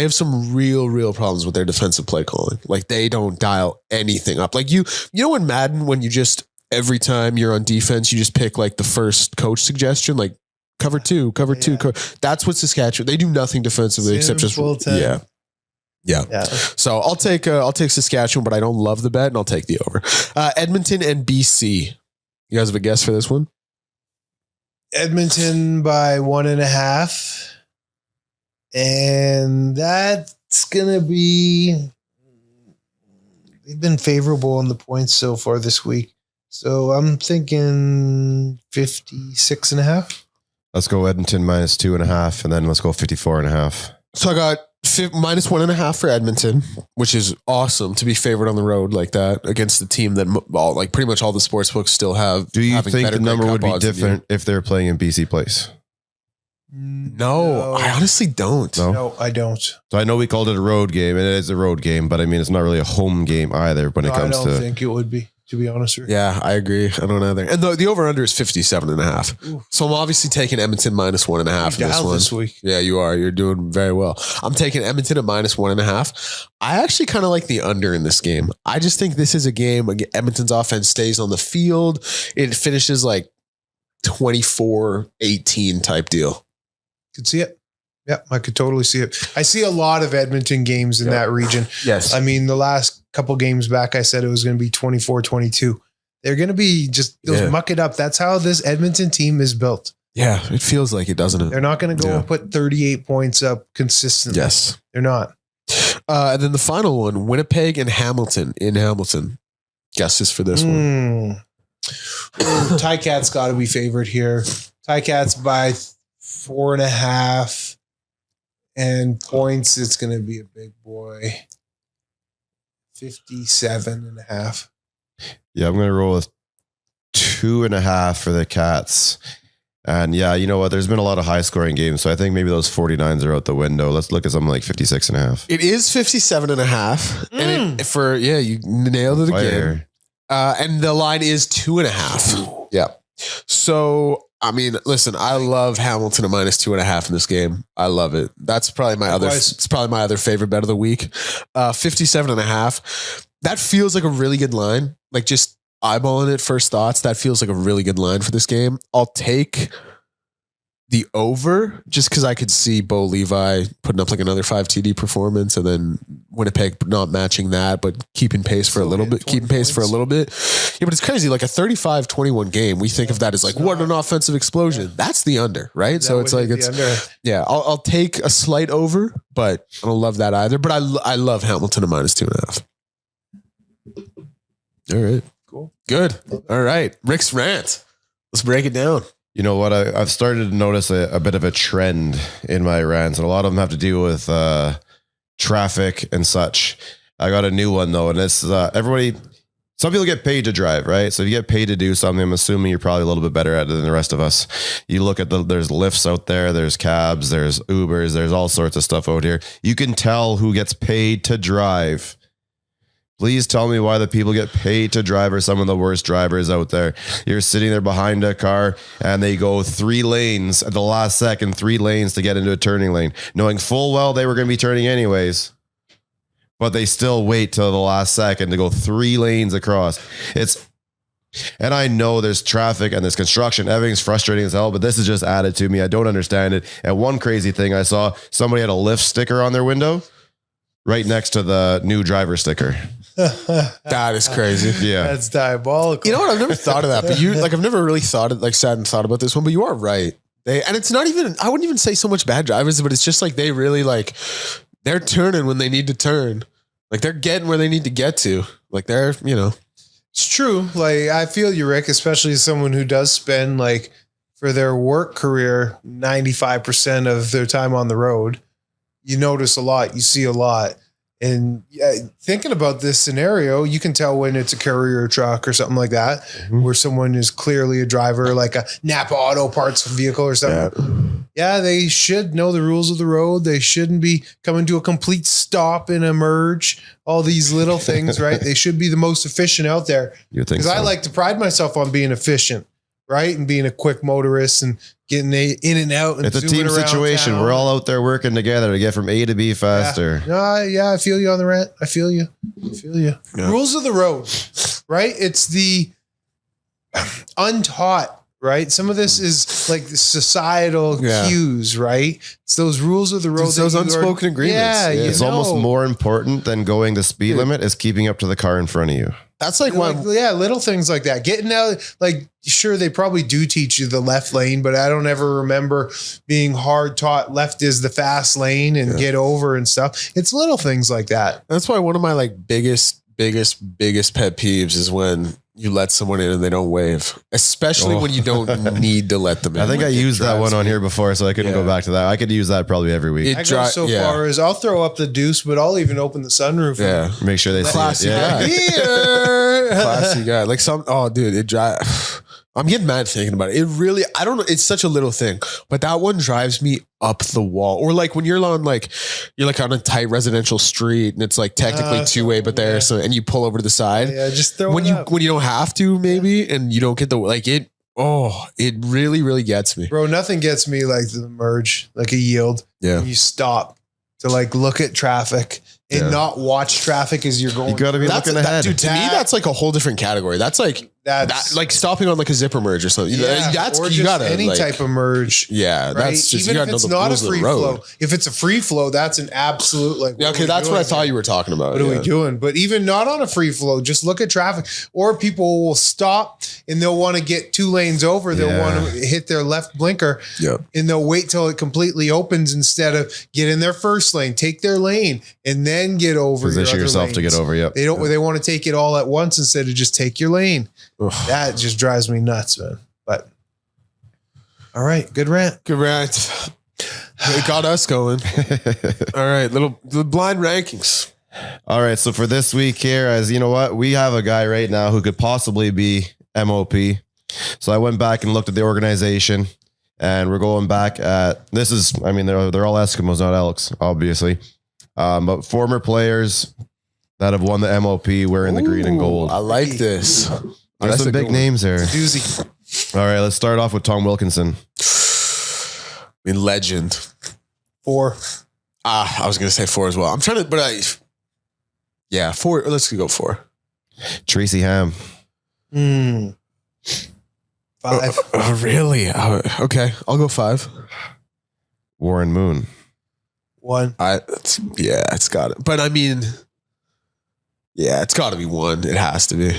Speaker 3: have some real problems with their defensive play calling. Like they don't dial anything up. Like you know in Madden, when you just every time you're on defense, you just pick like the first coach suggestion, like cover two. That's what Saskatchewan. They do nothing defensively except just Yeah. So I'll take Saskatchewan, but I don't love the bet, and I'll take the over. Edmonton and BC. You guys have a guess for this one?
Speaker 5: Edmonton by 1.5. And that's going to be, they've been favorable on the points so far this week. So I'm thinking 56.5.
Speaker 4: Let's go Edmonton -2.5, and then let's go 54.5.
Speaker 3: So I got -1.5 for Edmonton, which is awesome to be favored on the road like that against the team that like pretty much all the sports books still have.
Speaker 4: Do you think the number would be different if they're playing in BC place?
Speaker 3: No, I honestly don't.
Speaker 5: No, I don't.
Speaker 4: So I know we called it a road game, and it is a road game, but I mean, it's not really a home game either when it comes to.
Speaker 5: I don't think it would be, to be honest with you.
Speaker 3: Yeah, I agree. I don't either. And the over-under is 57.5. So I'm obviously taking Edmonton -1.5 in this one.
Speaker 5: Week.
Speaker 3: Yeah, you are. You're doing very well. I'm taking Edmonton at -1.5. I actually kind of like the under in this game. I just think this is a game. Edmonton's offense stays on the field. It finishes like 24-18 type deal.
Speaker 5: Could see it. Yeah, I could totally see it. I see a lot of Edmonton games in that region.
Speaker 3: Yes.
Speaker 5: I mean, the last couple games back, I said it was going to be 24-22. They're going to be just, they'll muck it up. That's how this Edmonton team is built.
Speaker 3: Yeah, it feels like it, doesn't it?
Speaker 5: They're not going to go and put 38 points up consistently.
Speaker 3: Yes.
Speaker 5: They're not.
Speaker 3: And then the final one, Winnipeg and Hamilton in Hamilton. Guesses for this one.
Speaker 5: Ticats got to be favored here. Ticats by 4.5. And points, it's going to be a big boy. 57.5.
Speaker 4: Yeah, I'm going to roll with 2.5 for the Cats. And yeah, you know what? There's been a lot of high scoring games. So I think maybe those 49s are out the window. Let's look at something like 56.5.
Speaker 3: It is 57.5. And you nailed it again. And the line is 2.5. Yeah. So, I mean, listen, I love Hamilton at -2.5 in this game. I love it. That's probably my other favorite bet of the week. 57.5. That feels like a really good line. Like just eyeballing it first thoughts, that feels like a really good line for this game. I'll take the over just because I could see Bo Levi putting up like another 5 TD performance, and then Winnipeg not matching that, but keeping pace for a little bit. Yeah, but it's crazy. Like a 35-21 game, we think of that as like, what an offensive explosion. Yeah. That's the under, right? So it's like, I'll take a slight over, but I don't love that either. But I love Hamilton at -2.5. All right. Cool. Good. All right. Rick's rant. Let's break it down.
Speaker 4: You know what? I've started to notice a bit of a trend in my rants, and a lot of them have to do with traffic and such. I got a new one though, and it's everybody. Some people get paid to drive, right? So if you get paid to do something, I'm assuming you're probably a little bit better at it than the rest of us. You look at there's Lyfts out there, there's cabs, there's Ubers, there's all sorts of stuff out here. You can tell who gets paid to drive. Please tell me why the people get paid to drive are some of the worst drivers out there. You're sitting there behind a car and they go 3 lanes at the last second, 3 lanes to get into a turning lane, knowing full well they were going to be turning anyways, but they still wait till the last second to go 3 lanes across. And I know there's traffic and there's construction. Everything's frustrating as hell, but this is just added to me. I don't understand it. And one crazy thing I saw, somebody had a Lyft sticker on their window right next to the new driver sticker.
Speaker 3: That is crazy.
Speaker 4: Yeah.
Speaker 5: That's diabolical.
Speaker 3: You know what? I've never thought of that, but I've never really sat and thought about this one, but you are right. And it's not even, I wouldn't even say so much bad drivers, but it's just like, they really they're turning when they need to turn. Like they're getting where they need to get to. Like they're,
Speaker 5: It's true. Like I feel you, Rick, especially as someone who does spend for their work career, 95% of their time on the road. You notice a lot, you see a lot. And thinking about this scenario, you can tell when it's a courier truck or something like that, where someone is clearly a driver, like a Napa Auto Parts vehicle or something. Yeah, they should know the rules of the road. They shouldn't be coming to a complete stop and a merge. All these little things, right? They should be the most efficient out there.
Speaker 4: You think
Speaker 5: Because
Speaker 4: so?
Speaker 5: I like to pride myself on being efficient, right? And being a quick motorist and getting in and out. And
Speaker 4: It's a
Speaker 5: zooming
Speaker 4: team
Speaker 5: around
Speaker 4: situation.
Speaker 5: town.
Speaker 4: We're all out there working together to get from A to B faster.
Speaker 5: Yeah, I feel you on the rant. I feel you.
Speaker 3: Yeah.
Speaker 5: Rules of the road, right? It's the untaught, right? Some of this is like the societal cues, right? It's those rules of the road.
Speaker 3: It's those unspoken agreements.
Speaker 5: Yeah,
Speaker 3: Yeah.
Speaker 4: It's almost more important than going the speed limit is keeping up to the car in front of you.
Speaker 3: That's like one.
Speaker 5: little things like that. Getting out, like, sure, they probably do teach you the left lane, but I don't ever remember being hard taught left is the fast lane and get over and stuff. It's little things like that.
Speaker 3: That's why one of my like biggest pet peeves is when you let someone in and they don't wave, especially when you don't need to let them in.
Speaker 4: I think
Speaker 3: Like,
Speaker 4: I
Speaker 3: it
Speaker 4: used that
Speaker 3: drives
Speaker 4: one on
Speaker 3: me-
Speaker 4: here before, so I couldn't go back to that. I could use that probably every week.
Speaker 5: I go so far as I'll throw up the deuce, but I'll even open the sunroof.
Speaker 3: Yeah.
Speaker 4: Make sure they see it.
Speaker 3: Classy
Speaker 4: Yeah.
Speaker 3: guy.
Speaker 5: Here.
Speaker 3: Classy guy. Like dude, it drives. I'm getting mad thinking about it. It really, I don't know. It's such a little thing, but that one drives me up the wall. Or like when you're on you're like on a tight residential street and it's like technically two-way, but and you pull over to the side.
Speaker 5: Yeah, just throw
Speaker 3: when
Speaker 5: it
Speaker 3: you
Speaker 5: up.
Speaker 3: when you don't have to maybe, and you don't get the it. Oh, it really, really gets me.
Speaker 5: Bro, nothing gets me like the merge, like a yield.
Speaker 3: Yeah.
Speaker 5: And you stop to like look at traffic and not watch traffic as you're going.
Speaker 4: You got to be looking ahead.
Speaker 3: Dude, to me, that's like a whole different category. That's like
Speaker 5: That's
Speaker 3: like stopping on like a zipper merge or something. That's
Speaker 5: or
Speaker 3: you
Speaker 5: just
Speaker 3: gotta
Speaker 5: any
Speaker 3: like,
Speaker 5: type of merge.
Speaker 3: Yeah,
Speaker 5: Right?
Speaker 3: that's just
Speaker 5: Even
Speaker 3: you
Speaker 5: if
Speaker 3: gotta know
Speaker 5: it's
Speaker 3: the
Speaker 5: not a
Speaker 3: rules of the
Speaker 5: free
Speaker 3: road.
Speaker 5: flow. If it's a free flow, that's an absolute like.
Speaker 3: Yeah, okay, that's what I thought you were talking about.
Speaker 5: What are we doing? But even not on a free flow, just look at traffic. Or people will stop and they'll want to get 2 lanes over. They'll want to hit their left blinker.
Speaker 3: Yep.
Speaker 5: And they'll wait till it completely opens instead of get in their first lane, take their lane, and then get over.
Speaker 4: Position
Speaker 5: your other
Speaker 4: yourself to
Speaker 5: lanes.
Speaker 4: get over. Yep.
Speaker 5: They don't. They want to take it all at once instead of just take your lane.
Speaker 3: Ugh.
Speaker 5: That just drives me nuts, man. But all right, good rant.
Speaker 3: Good rant. It got us going. All right, the blind rankings.
Speaker 4: All right. So for this week here, as you know what, we have a guy right now who could possibly be MOP. So I went back and looked at the organization, and we're going back at this is. I mean, they're all Eskimos, not Elks, obviously, but former players that have won the MOP wearing the green and gold.
Speaker 3: I like this.
Speaker 4: There's
Speaker 3: That's
Speaker 4: some
Speaker 3: a
Speaker 4: big
Speaker 3: good one.
Speaker 4: names there.
Speaker 5: Doozy.
Speaker 4: All right, let's start off with Tom Wilkinson.
Speaker 3: I mean, legend.
Speaker 5: 4.
Speaker 3: I was gonna say 4 as well. I'm trying to, 4. Let's go 4.
Speaker 4: Tracy Ham.
Speaker 5: 5.
Speaker 3: Oh, really? Okay, I'll go 5.
Speaker 4: Warren Moon.
Speaker 5: 1.
Speaker 3: It's got it. But I mean, it's got to be 1. It has to be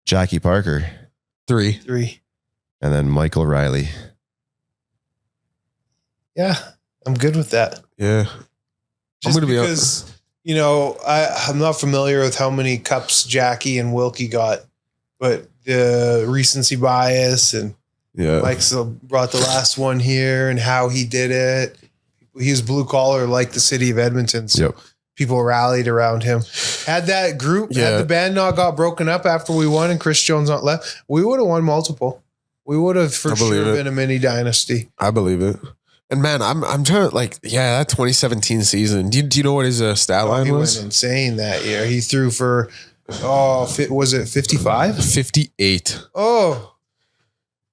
Speaker 4: Jackie Parker.
Speaker 3: 3.
Speaker 5: 3.
Speaker 4: And then Michael Riley.
Speaker 5: Yeah, I'm good with that.
Speaker 3: Yeah,
Speaker 5: Just
Speaker 3: I'm gonna
Speaker 5: because, I'm not familiar with how many cups Jackie and Wilkie got, but the recency bias and Mike's brought the last one here and how he did it. He was blue collar like the city of Edmonton. So
Speaker 4: Yep.
Speaker 5: people rallied around him. Had that group, had the band not got broken up after we won and Chris Jones not left, we would have won multiple. We would have for sure been a mini dynasty.
Speaker 3: I believe it. And man, I'm trying to that 2017 season. Do you know what his stat line
Speaker 5: He
Speaker 3: was?
Speaker 5: went insane that year. He threw for, was it 55?
Speaker 3: 58.
Speaker 5: Oh,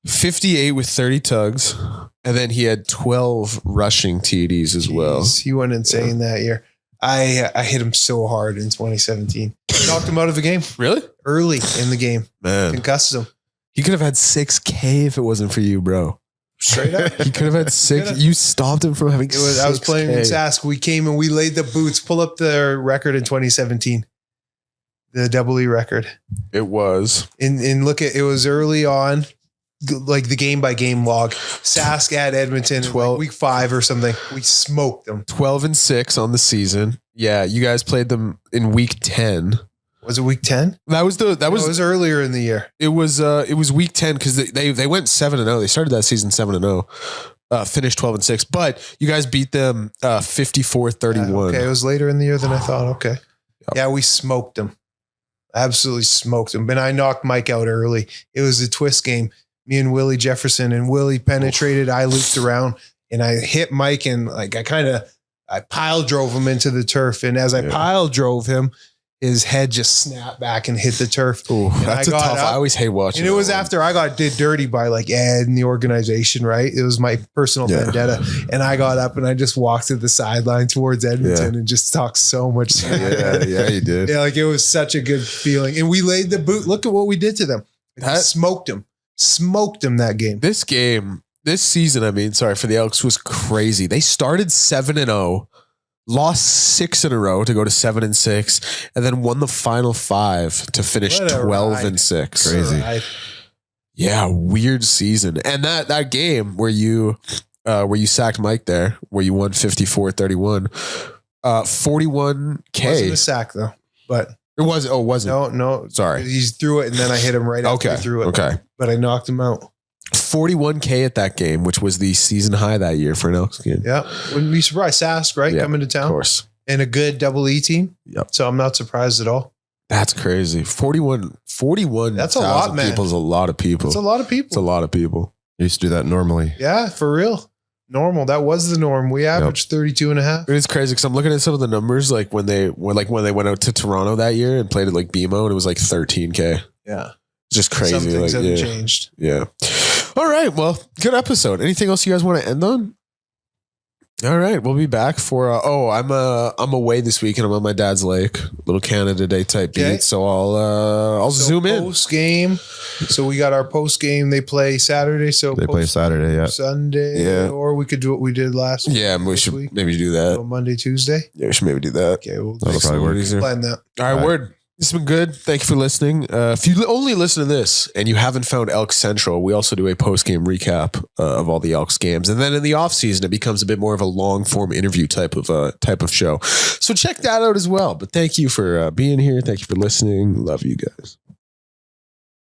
Speaker 3: 58 with 30 tugs. And then he had 12 rushing TDs as well.
Speaker 5: he went insane that year. I hit him so hard in 2017. Knocked him out of the game
Speaker 3: Really?
Speaker 5: early in the game.
Speaker 3: Man.
Speaker 5: Concussed him.
Speaker 3: He could have had 6K if it wasn't for you, bro.
Speaker 5: Straight up.
Speaker 3: He could have had 6. You stopped him from having
Speaker 5: I was playing in
Speaker 3: 6K.
Speaker 5: Sask. We came and we laid the boots. Pull up the record in 2017. The double E record.
Speaker 3: It was.
Speaker 5: And look at it was early on, like the game by game log. Sask at Edmonton,
Speaker 3: 12
Speaker 5: week 5 or something. We smoked them.
Speaker 3: 12-6 on the season. Yeah, you guys played them in week 10.
Speaker 5: Was it week 10?
Speaker 3: That was
Speaker 5: It was earlier in the year.
Speaker 3: It was week 10 because they went 7-0. They started that season 7-0, finished 12-6. But you guys beat them 54-31.
Speaker 5: Okay, it was later in the year than I thought. Okay, yeah, we smoked them, absolutely smoked them. And I knocked Mike out early. It was a twist game. Me and Willie Jefferson, and Willie penetrated. I looped around. and I hit Mike, and like I pile drove him into the turf, and as I pile drove him, his head just snapped back and hit the turf.
Speaker 3: Ooh, that's a tough. I always hate watching.
Speaker 5: And it was after I did dirty by like Ed and the organization, right? It was my personal vendetta. And I got up and I just walked to the sideline towards Edmonton and just talked so much smack.
Speaker 3: Yeah, you did.
Speaker 5: Yeah, like it was such a good feeling. And we laid the boot. Look at what we did to them. Smoked them that game.
Speaker 3: This season, for the Elks was crazy. They started 7-0. Lost 6 in a row to go to 7-6, and then won the final 5 to finish 12-6.
Speaker 4: Crazy.
Speaker 3: Yeah, weird season. And that game where you sacked Mike there, where you won 54-31, 41K.
Speaker 5: Wasn't a sack though, but
Speaker 3: it was. Oh, wasn't?
Speaker 5: No.
Speaker 3: Sorry,
Speaker 5: he threw it, and then I hit him right after he threw it.
Speaker 3: Okay,
Speaker 5: but I knocked him out.
Speaker 3: 41K at that game, which was the season high that year for an Elks game.
Speaker 5: Yeah. Wouldn't be surprised. Sask, right?
Speaker 3: Yeah,
Speaker 5: coming to town.
Speaker 3: Of course.
Speaker 5: And a good double E team.
Speaker 3: Yep.
Speaker 5: So I'm not surprised at all.
Speaker 3: That's crazy. 41.
Speaker 5: That's a lot, man.
Speaker 3: People is a lot of people.
Speaker 5: It's a lot of people.
Speaker 3: It's a lot of people.
Speaker 4: I used to do that normally.
Speaker 5: Yeah, for real. Normal. That was the norm. We averaged 32 and a half.
Speaker 3: It's crazy because I'm looking at some of the numbers, like when they went out to Toronto that year and played at like BMO, and it was like 13K.
Speaker 5: Yeah.
Speaker 3: Just crazy.
Speaker 5: Some things
Speaker 3: like,
Speaker 5: haven't changed.
Speaker 3: Yeah. All right. Well, good episode. Anything else you guys want to end on? All right. We'll be back for, I'm away this week and I'm on my dad's lake, little Canada Day type beat. So I'll zoom in.
Speaker 5: Post game. So we got our post game. They play Saturday. So
Speaker 4: they play Saturday. Yeah.
Speaker 5: Sunday.
Speaker 3: Yeah.
Speaker 5: Or we could do what we did last week.
Speaker 3: Yeah. We should maybe do that.
Speaker 5: So Monday, Tuesday.
Speaker 3: Yeah. We should maybe do that.
Speaker 5: Okay. We'll
Speaker 4: That'll probably work.
Speaker 5: plan that.
Speaker 3: All right. Word. This has been good. Thank you for listening. If you only listen to this and you haven't found Elks Central, we also do a post-game recap of all the Elks games. And then in the off-season, it becomes a bit more of a long-form interview type of show. So check that out as well. But thank you for being here. Thank you for listening. Love you guys.